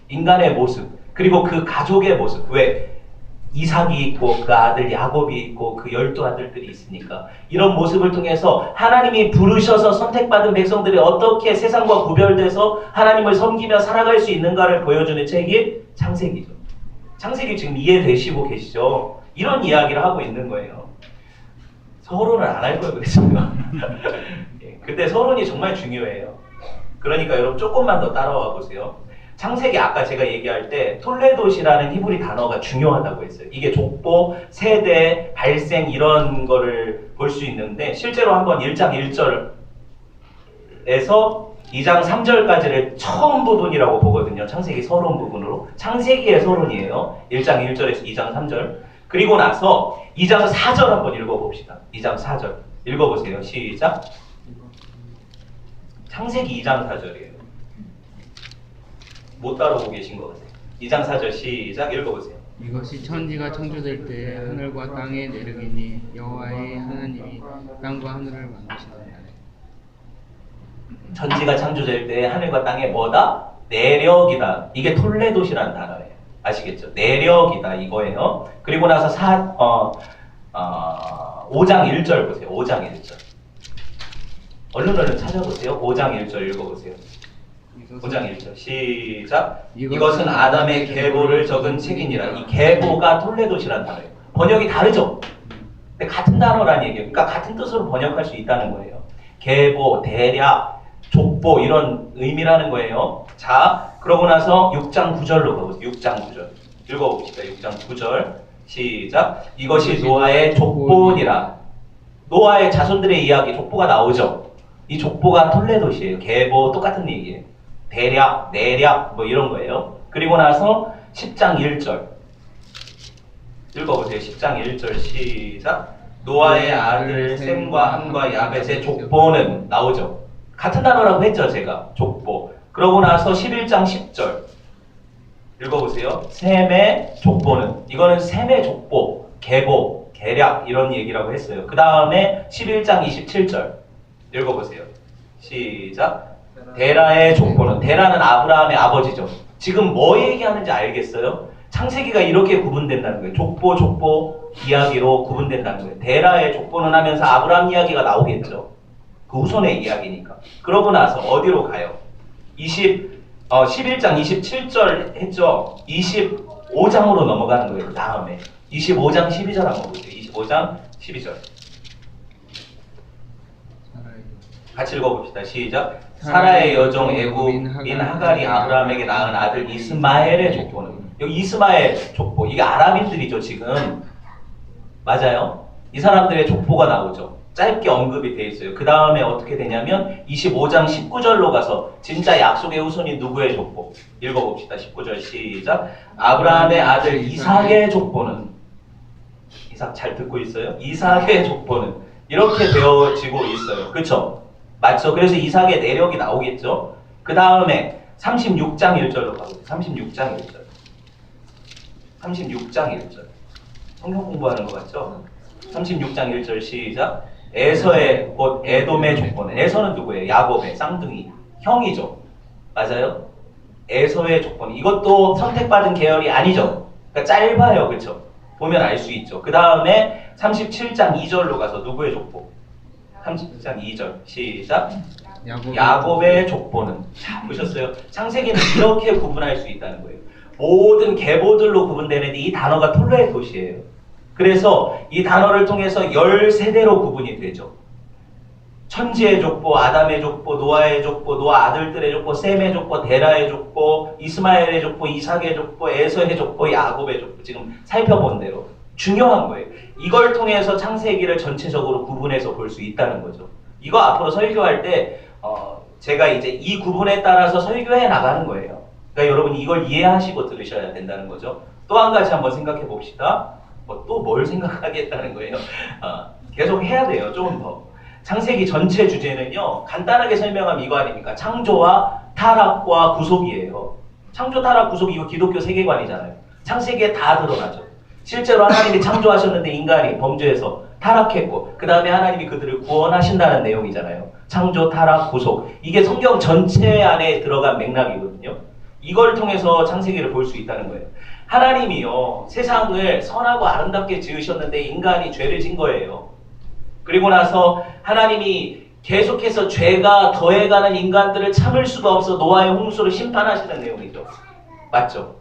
인간의 모습, 그리고 그 가족의 모습. 왜? 이삭이 있고 그 아들 야곱이 있고 그 12아들들이 있으니까 이런 모습을 통해서 하나님이 부르셔서 선택받은 백성들이 어떻게 세상과 구별돼서 하나님을 섬기며 살아갈 수 있는가를 보여주는 책이 창세기죠. 창세기 지금 이해되시고 계시죠? 이런 이야기를 하고 있는 거예요. 서론을 안 할 걸 그랬어요. 예, 그때 서론이 정말 중요해요. 그러니까 여러분 조금만 더 따라와 보세요. 창세기 아까 제가 얘기할 때 톨레도시라는 히브리 단어가 중요하다고 했어요. 이게 족보, 세대, 발생 이런 거를 볼 수 있는데 실제로 한번 1장 1절에서 2장 3절까지를 처음 부분이라고 보거든요. 창세기 서론 부분으로. 창세기의 서론이에요. 1장 1절에서 2장 3절. 그리고 나서 2장 4절 한번 읽어봅시다. 2장 4절. 읽어보세요. 시작. 창세기 2장 4절이에요. 못 따라오고 계신 것 같아요. 2장 4절 시작. 읽어보세요. 이것이 천지가 창조될 때 하늘과 땅의 내력이니 여호와의 하나님이 땅과 하늘을 만드시더라. 천지가 창조될 때 하늘과 땅의 뭐다? 내력이다. 이게 톨레도시라는 단어예요. 아시겠죠? 내력이다 이거예요. 그리고 나서 5장 1절 보세요. 5장 1절. 얼른 찾아보세요. 5장 1절 읽어보세요. 5장 1절 시작. 이것은 아담의 계보를 적은 책이니라. 이 계보가 톨레도시라는 단어예요. 번역이 다르죠? 근데 같은 단어라는 얘기예요. 그러니까 같은 뜻으로 번역할 수 있다는 거예요. 계보, 대략, 족보 이런 의미라는 거예요. 자, 그러고 나서 6장 9절로 가보세요. 6장 9절. 읽어봅시다. 6장 9절 시작. 이것이 노아의 족보니라. 노아의 자손들의 이야기, 족보가 나오죠. 이 족보가 톨레도시예요. 계보 똑같은 얘기예요. 대략, 내략 뭐 이런 거예요. 그리고 나서 10장 1절 읽어보세요. 10장 1절 시작. 노아의 아들 셈과 함과 야벳의 족보는 나오죠. 같은 단어라고 했죠, 제가. 족보. 그러고 나서 11장 10절 읽어보세요. 셈의 족보는. 이거는 셈의 족보, 계보, 계략 이런 얘기라고 했어요. 그 다음에 11장 27절 읽어보세요. 시작. 데라의 족보는. 데라는 아브라함의 아버지죠. 지금 뭐 얘기하는지 알겠어요? 창세기가 이렇게 구분된다는 거예요. 족보 이야기로 구분된다는 거예요. 데라의 족보는 하면서 아브라함 이야기가 나오겠죠. 그 후손의 이야기니까. 그러고 나서 어디로 가요? 11장 27절 했죠. 25장으로 넘어가는 거예요. 그 다음에 25장 12절 한번 보세요. 25장 12절 같이 읽어봅시다. 시작. 사라의 여종 애굽인 하갈이 아브라함에게 낳은 아들 이스마엘의 족보는. 여기 이스마엘 족보. 이게 아랍인들이죠 지금. 맞아요. 이 사람들의 족보가 나오죠. 짧게 언급이 돼 있어요. 그 다음에 어떻게 되냐면 25장 19절로 가서 진짜 약속의 후손이 누구의 족보. 읽어봅시다. 19절 시작. 아브라함의 아들 이삭의 족보는. 이삭 잘 듣고 있어요? 이삭의 족보는 이렇게 되어지고 있어요. 그렇죠? 맞죠? 그래서 이삭의 내력이 나오겠죠? 그 다음에 36장 1절로 가보세요. 36장 1절. 36장 1절. 성경 공부하는 것 같죠? 36장 1절 시작. 에서의 곧 에돔의 족보는. 에서는 누구예요? 야곱의 쌍둥이. 형이죠. 맞아요? 에서의 족보는. 이것도 선택받은 계열이 아니죠. 그러니까 짧아요. 그렇죠? 보면 알 수 있죠. 그 다음에 37장 2절로 가서 누구의 족보? 37장 2절 시작. 야곱의 족보는. 자, 보셨어요? 창세기는 이렇게 구분할 수 있다는 거예요. 모든 계보들로 구분되는데 이 단어가 톨레도시예요. 그래서 이 단어를 통해서 10세대로 구분이 되죠. 천지의 족보, 아담의 족보, 노아의 족보, 노아 아들들의 족보, 셈의 족보, 데라의 족보, 이스마엘의 족보, 이삭의 족보, 에서의 족보, 야곱의 족보. 지금 살펴본 대로 중요한 거예요. 이걸 통해서 창세기를 전체적으로 구분해서 볼 수 있다는 거죠. 이거 앞으로 설교할 때 제가 이제 이 구분에 따라서 설교해 나가는 거예요. 그러니까 여러분이 이걸 이해하시고 들으셔야 된다는 거죠. 또 한 가지 한번 생각해 봅시다. 또 뭘 생각하겠다는 거예요? 계속 해야 돼요. 조금 더. 창세기 전체 주제는요. 간단하게 설명하면 이거 아닙니까? 창조와 타락과 구속이에요. 창조, 타락, 구속 이거 기독교 세계관이잖아요. 창세기에 다 드러나죠. 실제로 하나님이 창조하셨는데 인간이 범죄해서 타락했고 그 다음에 하나님이 그들을 구원하신다는 내용이잖아요. 창조, 타락, 구속. 이게 성경 전체 안에 들어간 맥락이거든요. 이걸 통해서 창세기를 볼 수 있다는 거예요. 하나님이요. 세상을 선하고 아름답게 지으셨는데 인간이 죄를 진 거예요. 그리고 나서 하나님이 계속해서 죄가 더해가는 인간들을 참을 수가 없어 노아의 홍수로 심판하시는 내용이죠. 맞죠?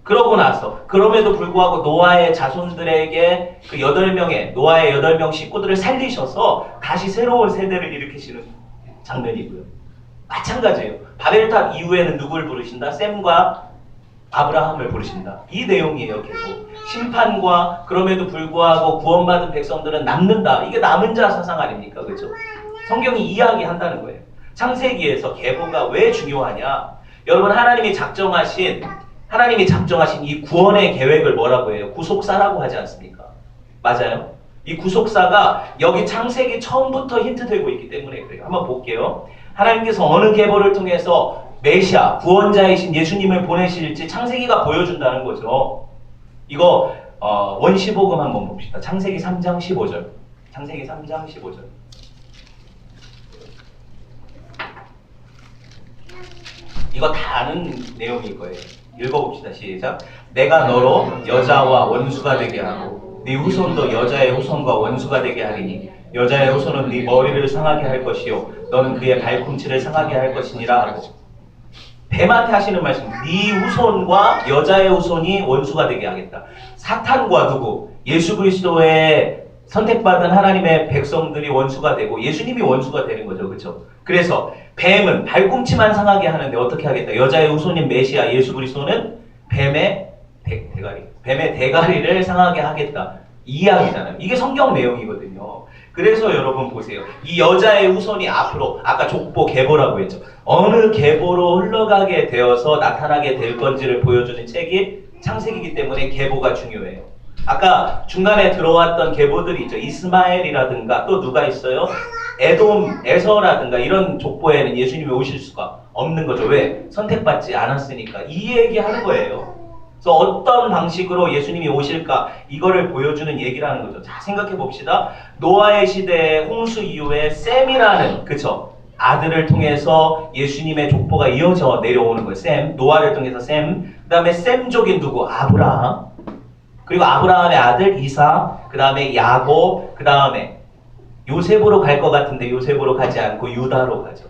그러고 나서 그럼에도 불구하고 노아의 자손들에게 그 8명의 노아의 8명 식구들을 살리셔서 다시 새로운 세대를 일으키시는 장면이고요. 마찬가지예요. 바벨탑 이후에는 누굴 부르신다? 셈과 아브라함을 부르신다. 이 내용이에요. 계속 심판과 그럼에도 불구하고 구원받은 백성들은 남는다. 이게 남은 자 사상 아닙니까? 그렇죠? 성경이 이야기한다는 거예요. 창세기에서 계보가 왜 중요하냐? 여러분, 하나님이 작정하신 이 구원의 계획을 뭐라고 해요? 구속사라고 하지 않습니까? 맞아요? 이 구속사가 여기 창세기 처음부터 힌트되고 있기 때문에 그래요. 한번 볼게요. 하나님께서 어느 계보를 통해서 메시아, 구원자이신 예수님을 보내실지 창세기가 보여준다는 거죠. 이거 원시복음 한번 봅시다. 창세기 3장 15절. 창세기 3장 15절. 이거 다 아는 내용일 거예요. 읽어봅시다. 시작. 내가 너로 여자와 원수가 되게 하고 네 후손도 여자의 후손과 원수가 되게 하리니 여자의 후손은 네 머리를 상하게 할 것이요 너는 그의 발꿈치를 상하게 할 것이니라 하고, 뱀한테 하시는 말씀, 네 후손과 여자의 후손이 원수가 되게 하겠다. 사탄과 누구? 예수 그리스도의 선택받은 하나님의 백성들이 원수가 되고 예수님이 원수가 되는 거죠. 그렇죠? 그래서 뱀은 발꿈치만 상하게 하는데 어떻게 하겠다? 여자의 후손인 메시아 예수 그리스도는 뱀의 대가리를 상하게 하겠다. 이 이야기잖아요. 이게 성경 내용이거든요. 그래서 여러분 보세요. 이 여자의 후손이 앞으로 아까 족보 계보라고 했죠. 어느 계보로 흘러가게 되어서 나타나게 될 건지를 보여주는 책이 창세기이기 때문에 계보가 중요해요. 아까 중간에 들어왔던 계보들이 있죠. 이스마엘이라든가 또 누가 있어요? 에돔, 에서라든가 이런 족보에는 예수님이 오실 수가 없는 거죠. 왜? 선택받지 않았으니까. 이 얘기하는 거예요. 그래서 어떤 방식으로 예수님이 오실까 이거를 보여주는 얘기라는 거죠. 자, 생각해 봅시다. 노아의 시대의 홍수 이후에 셈이라는, 그쵸? 아들을 통해서 예수님의 족보가 이어져 내려오는 거예요. 셈, 노아를 통해서 셈. 그 다음에 셈족인 누구? 아브라함. 그리고 아브라함의 아들 이삭. 그 다음에 야곱. 그 다음에 요셉으로 갈 것 같은데 요셉으로 가지 않고 유다로 가죠.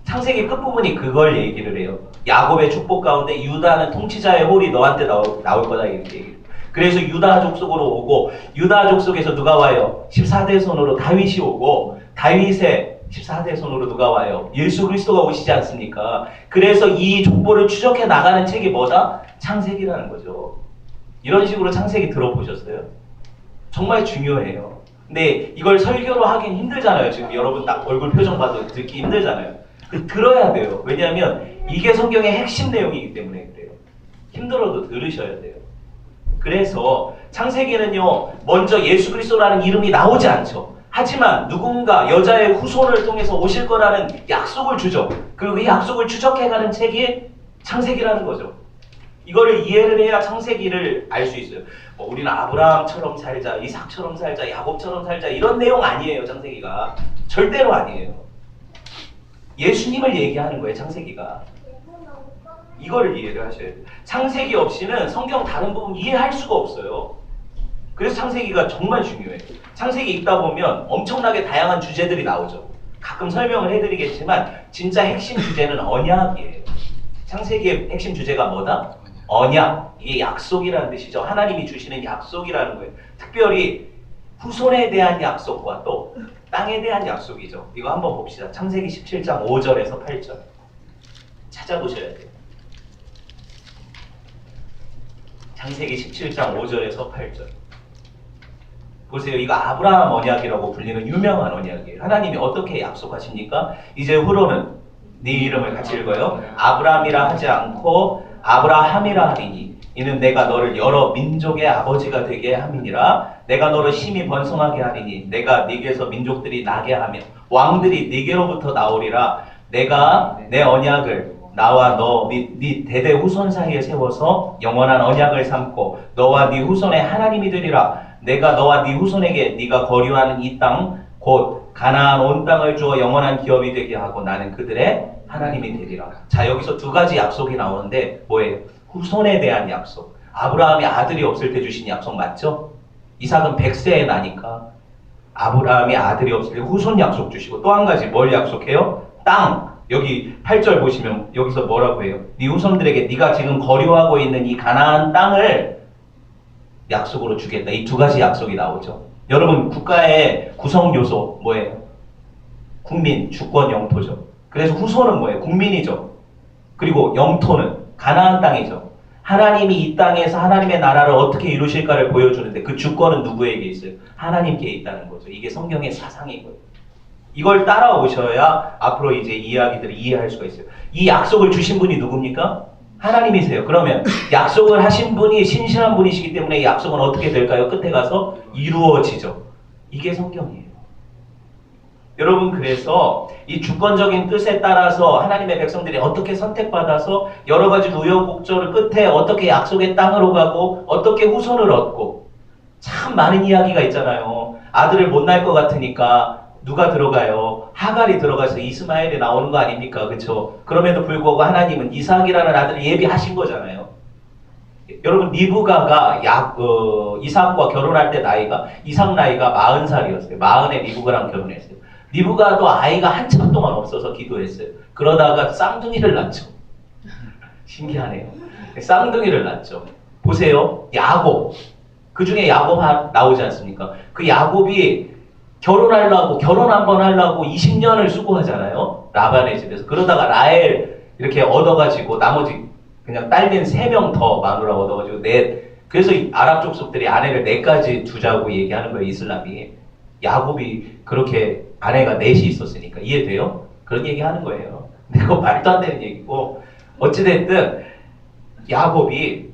창세기 끝부분이 그걸 얘기를 해요. 야곱의 축복 가운데 유다는 통치자의 홀이 너한테 나올 거다 이렇게 얘기해요. 그래서 유다 족속으로 오고 유다 족속에서 누가 와요? 14대 손으로 다윗이 오고 다윗의 14대 손으로 누가 와요? 예수 그리스도가 오시지 않습니까? 그래서 이 족보를 추적해 나가는 책이 뭐다? 창세기라는 거죠. 이런 식으로 창세기 들어보셨어요? 정말 중요해요. 근데 이걸 설교로 하긴 힘들잖아요. 지금 여러분 딱 얼굴 표정 봐도 듣기 힘들잖아요. 들어야 돼요. 왜냐하면 이게 성경의 핵심 내용이기 때문에 그래요. 힘들어도 들으셔야 돼요. 그래서 창세기는요, 먼저 예수 그리스도라는 이름이 나오지 않죠. 하지만 누군가 여자의 후손을 통해서 오실 거라는 약속을 주죠. 그리고 이 약속을 추적해가는 책이 창세기라는 거죠. 이거를 이해를 해야 창세기를 알 수 있어요. 우리는 아브라함처럼 살자, 이삭처럼 살자, 야곱처럼 살자 이런 내용 아니에요. 창세기가 절대로 아니에요. 예수님을 얘기하는 거예요. 창세기가. 이거를 이해를 하셔야 돼요. 창세기 없이는 성경 다른 부분 이해할 수가 없어요. 그래서 창세기가 정말 중요해요. 창세기 읽다 보면 엄청나게 다양한 주제들이 나오죠. 가끔 설명을 해드리겠지만 진짜 핵심 주제는 언약이에요. 창세기의 핵심 주제가 뭐다? 언약. 이게 약속이라는 뜻이죠. 하나님이 주시는 약속이라는 거예요. 특별히 후손에 대한 약속과 또 땅에 대한 약속이죠. 이거 한번 봅시다. 창세기 17장 5절에서 8절. 찾아보셔야 돼요. 창세기 17장 5절에서 8절. 보세요. 이거 아브라함 언약이라고 불리는 유명한 언약이에요. 하나님이 어떻게 약속하십니까? 이제 후로는 네 이름을 같이 읽어요. 아브라함이라 하지 않고 아브라함이라 하리니 이는 내가 너를 여러 민족의 아버지가 되게 함이니라. 내가 너를 심히 번성하게 하리니 내가 네게서 민족들이 나게 하며 왕들이 네게로부터 나오리라. 내가 내 언약을 나와 너 네 대대 후손 사이에 세워서 영원한 언약을 삼고 너와 네 후손의 하나님이 되리라. 내가 너와 네 후손에게 네가 거류하는 이 땅 곧 가나안 온 땅을 주어 영원한 기업이 되게 하고 나는 그들의 하나님이 되리라. 자, 여기서 두 가지 약속이 나오는데 뭐예요? 후손에 대한 약속. 아브라함이 아들이 없을 때 주신 약속 맞죠? 이삭은 100세에 나니까 아브라함이 아들이 없을 때 후손 약속 주시고 또 한 가지 뭘 약속해요? 땅. 여기 8절 보시면 여기서 뭐라고 해요? 네 후손들에게 네가 지금 거류하고 있는 이 가나안 땅을 약속으로 주겠다. 이 두 가지 약속이 나오죠. 여러분 국가의 구성 요소 뭐예요? 국민, 주권, 영토죠. 그래서 후손은 뭐예요? 국민이죠. 그리고 영토는 가나안 땅이죠. 하나님이 이 땅에서 하나님의 나라를 어떻게 이루실까를 보여주는데 그 주권은 누구에게 있어요? 하나님께 있다는 거죠. 이게 성경의 사상이고요. 이걸 따라오셔야 앞으로 이제 이야기들을 이해할 수가 있어요. 이 약속을 주신 분이 누굽니까? 하나님이세요. 그러면 약속을 하신 분이 신실한 분이시기 때문에 이 약속은 어떻게 될까요? 끝에 가서 이루어지죠. 이게 성경이에요. 여러분 그래서 이 주권적인 뜻에 따라서 하나님의 백성들이 어떻게 선택받아서 여러 가지 우여곡절 끝에 어떻게 약속의 땅으로 가고 어떻게 후손을 얻고 참 많은 이야기가 있잖아요. 아들을 못 낳을 것 같으니까 누가 들어가요? 하갈이 들어가서 이스마엘이 나오는 거 아닙니까? 그렇죠? 그럼에도 불구하고 하나님은 이삭이라는 아들을 예비하신 거잖아요. 여러분 리브가가 이삭과 결혼할 때 이삭 나이가 40살이었어요. 40에 리브가랑 결혼했어요. 리브가도 아이가 한참 동안 없어서 기도했어요. 그러다가 쌍둥이를 낳죠. 신기하네요. 쌍둥이를 낳죠. 보세요. 야곱. 그 중에 야곱 나오지 않습니까? 그 야곱이 결혼 한 번 하려고 20년을 수고하잖아요. 라반의 집에서. 그러다가 라헬 이렇게 얻어가지고 나머지 그냥 딸린 3명 더 마누라 얻어가지고 그래서 아랍 족속들이 아내를 4가지 두자고 얘기하는 거예요. 이슬람이. 야곱이 그렇게 아내가 4이 있었으니까. 이해돼요? 그런 얘기 하는 거예요. 근데 그거 말도 안 되는 얘기고 어찌됐든 야곱이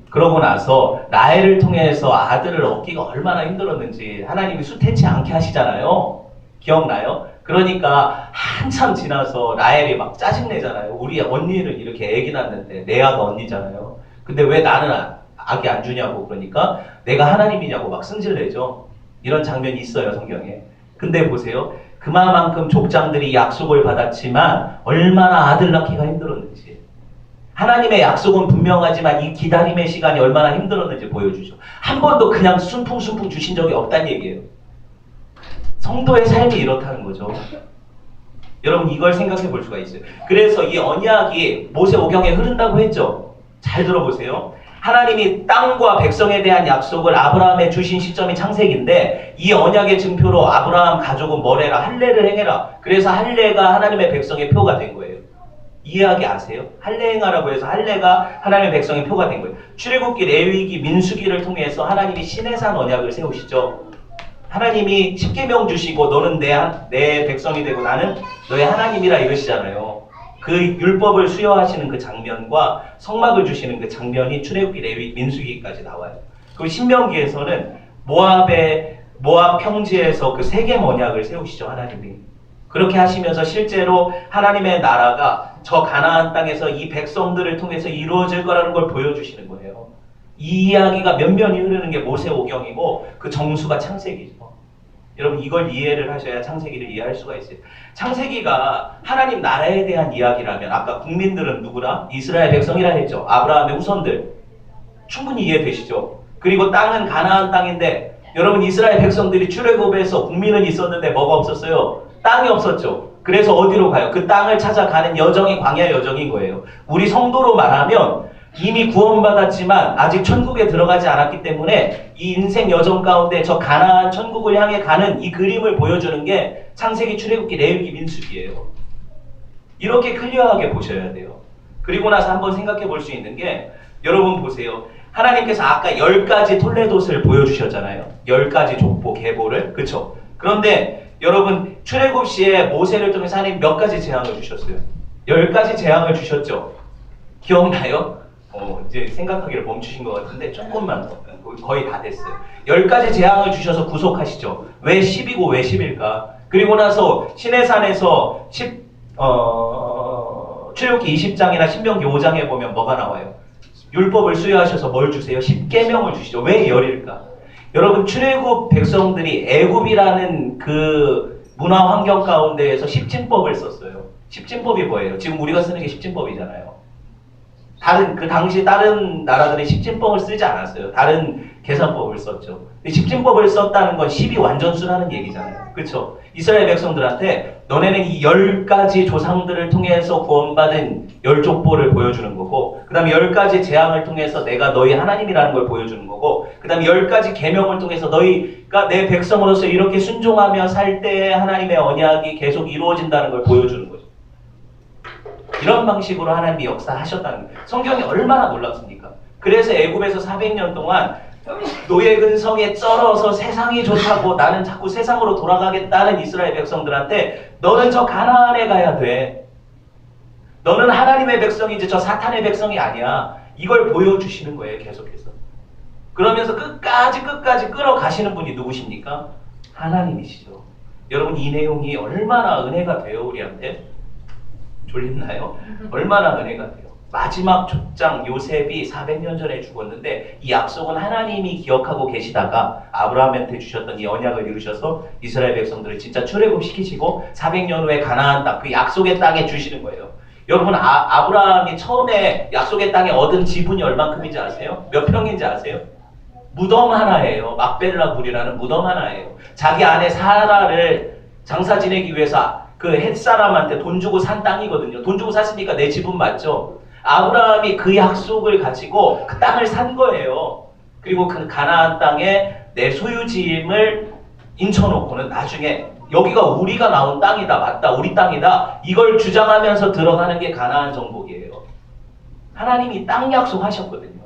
그러고 나서 라헬을 통해서 아들을 얻기가 얼마나 힘들었는지 하나님이 수태치 않게 하시잖아요. 기억나요? 그러니까 한참 지나서 라헬이 막 짜증내잖아요. 우리 언니를 이렇게 애기 낳는데 내 아가 언니잖아요. 근데 왜 나는 아기 안 주냐고. 그러니까 내가 하나님이냐고 막 승질내죠. 이런 장면이 있어요, 성경에. 근데 보세요. 그만큼 족장들이 약속을 받았지만 얼마나 아들 낳기가 힘들었는지. 하나님의 약속은 분명하지만 이 기다림의 시간이 얼마나 힘들었는지 보여주죠. 한 번도 그냥 순풍순풍 주신 적이 없다는 얘기예요. 성도의 삶이 이렇다는 거죠. 여러분 이걸 생각해 볼 수가 있어요. 그래서 이 언약이 모세오경에 흐른다고 했죠. 잘 들어보세요. 하나님이 땅과 백성에 대한 약속을 아브라함에 주신 시점이 창세기인데 이 언약의 증표로 아브라함 가족은 뭘 해라? 할례를 행해라. 그래서 할례가 하나님의 백성의 표가 된 거예요. 이해하기 아세요? 할례 행하라고 해서 할례가 하나님의 백성의 표가 된 거예요. 출애굽기, 레위기, 민수기를 통해서 하나님이 시내산 언약을 세우시죠. 하나님이 십계명 주시고 너는 내 백성이 되고 나는 너의 하나님이라 이러시잖아요. 그 율법을 수여하시는 그 장면과 성막을 주시는 그 장면이 출애굽기, 레위, 민수기까지 나와요. 그리고 신명기에서는 모압 평지에서 그 세겜 언약을 세우시죠. 하나님이. 그렇게 하시면서 실제로 하나님의 나라가 저 가나안 땅에서 이 백성들을 통해서 이루어질 거라는 걸 보여주시는 거예요. 이 이야기가 면면이 흐르는 게 모세오경이고 그 정수가 창세기죠. 여러분 이걸 이해를 하셔야 창세기를 이해할 수가 있어요. 창세기가 하나님 나라에 대한 이야기라면 아까 국민들은 누구라? 이스라엘 백성이라 했죠. 아브라함의 후손들. 충분히 이해되시죠? 그리고 땅은 가나안 땅인데 여러분 이스라엘 백성들이 출애굽에서 국민은 있었는데 뭐가 없었어요? 땅이 없었죠. 그래서 어디로 가요? 그 땅을 찾아가는 여정이 광야 여정인 거예요. 우리 성도로 말하면 이미 구원받았지만 아직 천국에 들어가지 않았기 때문에 이 인생 여정 가운데 저 가나안 천국을 향해 가는 이 그림을 보여주는 게 창세기, 출애굽기, 레위기, 민수기예요. 이렇게 클리어하게 보셔야 돼요. 그리고 나서 한번 생각해 볼 수 있는 게 여러분 보세요. 하나님께서 아까 10가지 톨레도스를 보여주셨잖아요. 10가지 족보, 계보를. 그쵸? 그런데 여러분 출애굽 시에 모세를 통해서 하나님 몇 가지 재앙을 주셨어요? 10가지 재앙을 주셨죠? 기억나요? 이제 생각하기를 멈추신 것 같은데 조금만 더, 거의 다 됐어요. 10가지 재앙을 주셔서 구속하시죠. 왜 10이고 왜 10일까? 그리고 나서 시내산에서 출애굽기 20장이나 신명기 5장에 보면 뭐가 나와요? 율법을 수여하셔서 뭘 주세요? 십계명을 주시죠. 왜 열일까? 여러분 출애굽 백성들이 애굽이라는 그 문화 환경 가운데에서 십진법을 썼어요. 십진법이 뭐예요? 지금 우리가 쓰는 게 십진법이잖아요. 그 당시 다른 나라들이 십진법을 쓰지 않았어요. 다른 계산법을 썼죠. 근데 십진법을 썼다는 건 12완전수라는 얘기잖아요. 그렇죠? 이스라엘 백성들한테 너네는 이 10가지 조상들을 통해서 구원받은 열족보를 보여주는 거고, 그 다음에 10가지 재앙을 통해서 내가 너희 하나님이라는 걸 보여주는 거고, 그 다음에 10가지 계명을 통해서 너희가 내 백성으로서 이렇게 순종하며 살 때 하나님의 언약이 계속 이루어진다는 걸 보여주는 거죠. 이런 방식으로 하나님이 역사하셨다는 거예요. 성경이 얼마나 놀랍습니까? 그래서 애굽에서 400년 동안 노예 근성에 쩔어서 세상이 좋다고 나는 자꾸 세상으로 돌아가겠다는 이스라엘 백성들한테 너는 저 가나안에 가야 돼. 너는 하나님의 백성이지 저 사탄의 백성이 아니야. 이걸 보여주시는 거예요. 계속해서. 그러면서 끝까지 끌어가시는 분이 누구십니까? 하나님이시죠. 여러분 이 내용이 얼마나 은혜가 돼요 우리한테? 졸립나요? 얼마나 은혜가 돼요. 마지막 족장 요셉이 400년 전에 죽었는데 이 약속은 하나님이 기억하고 계시다가 아브라함한테 주셨던 이 언약을 이루셔서 이스라엘 백성들을 진짜 출애굽시키시고 400년 후에 가나안 땅, 그 약속의 땅에 주시는 거예요. 여러분 아브라함이 처음에 약속의 땅에 얻은 지분이 얼만큼인지 아세요? 몇 평인지 아세요? 무덤 하나예요. 막벨라 굴이라는 무덤 하나예요. 자기 아내 사라를 장사 지내기 위해서 그 햇사람한테 돈 주고 산 땅이거든요. 돈 주고 샀으니까 내 지분 맞죠? 아브라함이 그 약속을 가지고 그 땅을 산 거예요. 그리고 그 가나안 땅에 내 소유지임을 인쳐놓고는 나중에 여기가 우리가 나온 땅이다. 맞다. 우리 땅이다. 이걸 주장하면서 들어가는 게 가나안 정복이에요. 하나님이 땅 약속하셨거든요.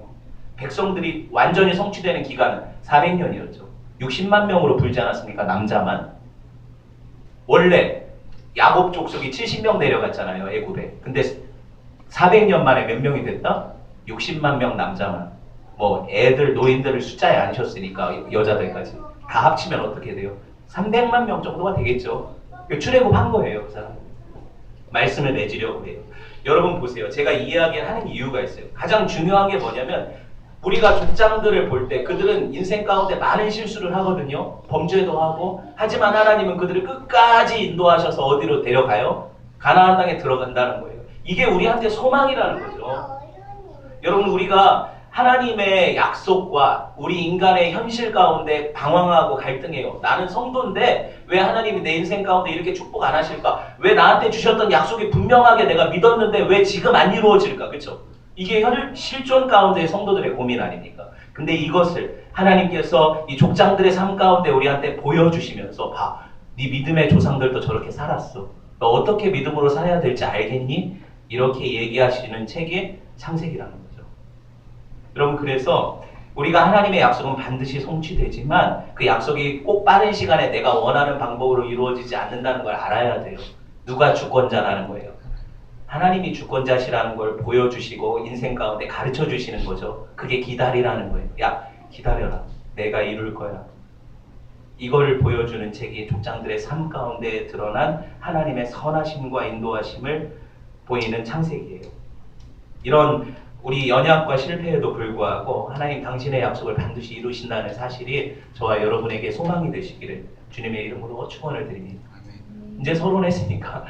백성들이 완전히 성취되는 기간은 400년이었죠. 60만 명으로 불지 않았습니까? 남자만. 원래 야곱 족속이 70명 내려갔잖아요. 애굽에. 근데 400년 만에 몇 명이 됐다? 60만 명 남자만. 뭐 애들, 노인들을 숫자에 안 셨으니까 여자들까지. 다 합치면 어떻게 돼요? 300만 명 정도가 되겠죠. 출애굽한 거예요. 그 사람. 말씀을 맺으려고 해요. 여러분 보세요. 제가 이 이야기를 하는 이유가 있어요. 가장 중요한 게 뭐냐면 우리가 족장들을 볼 때 그들은 인생 가운데 많은 실수를 하거든요. 범죄도 하고. 하지만 하나님은 그들을 끝까지 인도하셔서 어디로 데려가요? 가나안 땅에 들어간다는 거예요. 이게 우리한테 소망이라는 거죠. 여러분 우리가 하나님의 약속과 우리 인간의 현실 가운데 방황하고 갈등해요. 나는 성도인데 왜 하나님이 내 인생 가운데 이렇게 축복 안 하실까? 왜 나한테 주셨던 약속이 분명하게 내가 믿었는데 왜 지금 안 이루어질까? 그렇죠? 이게 실존 가운데의 성도들의 고민 아닙니까? 근데 이것을 하나님께서 이 족장들의 삶 가운데 우리한테 보여주시면서 봐, 네 믿음의 조상들도 저렇게 살았어. 너 어떻게 믿음으로 살아야 될지 알겠니? 이렇게 얘기하시는 책이 창세기라는 거죠. 여러분 그래서 우리가 하나님의 약속은 반드시 성취되지만 그 약속이 꼭 빠른 시간에 내가 원하는 방법으로 이루어지지 않는다는 걸 알아야 돼요. 누가 주권자라는 거예요. 하나님이 주권자시라는 걸 보여주시고 인생 가운데 가르쳐 주시는 거죠. 그게 기다리라는 거예요. 야, 기다려라. 내가 이룰 거야. 이걸 보여주는 책이 족장들의 삶 가운데 드러난 하나님의 선하심과 인도하심을 보이는 창세기예요. 이런 우리 연약과 실패에도 불구하고 하나님 당신의 약속을 반드시 이루신다는 사실이 저와 여러분에게 소망이 되시기를 주님의 이름으로 축원을 드립니다. 이제 서론했으니까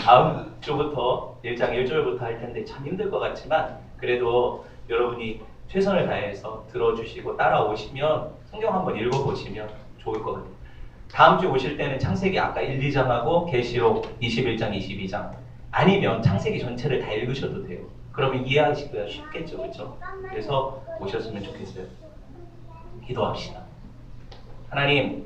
다음 주부터 1장 1절부터 할 텐데 참 힘들 것 같지만 그래도 여러분이 최선을 다해서 들어주시고 따라오시면 성경 한번 읽어보시면 좋을 것 같아요. 다음 주 오실 때는 창세기 아까 1, 2장하고 계시록 21장, 22장 아니면 창세기 전체를 다 읽으셔도 돼요. 그러면 이해하시기가 쉽겠죠. 그렇죠? 그래서 오셨으면 좋겠어요. 기도합시다. 하나님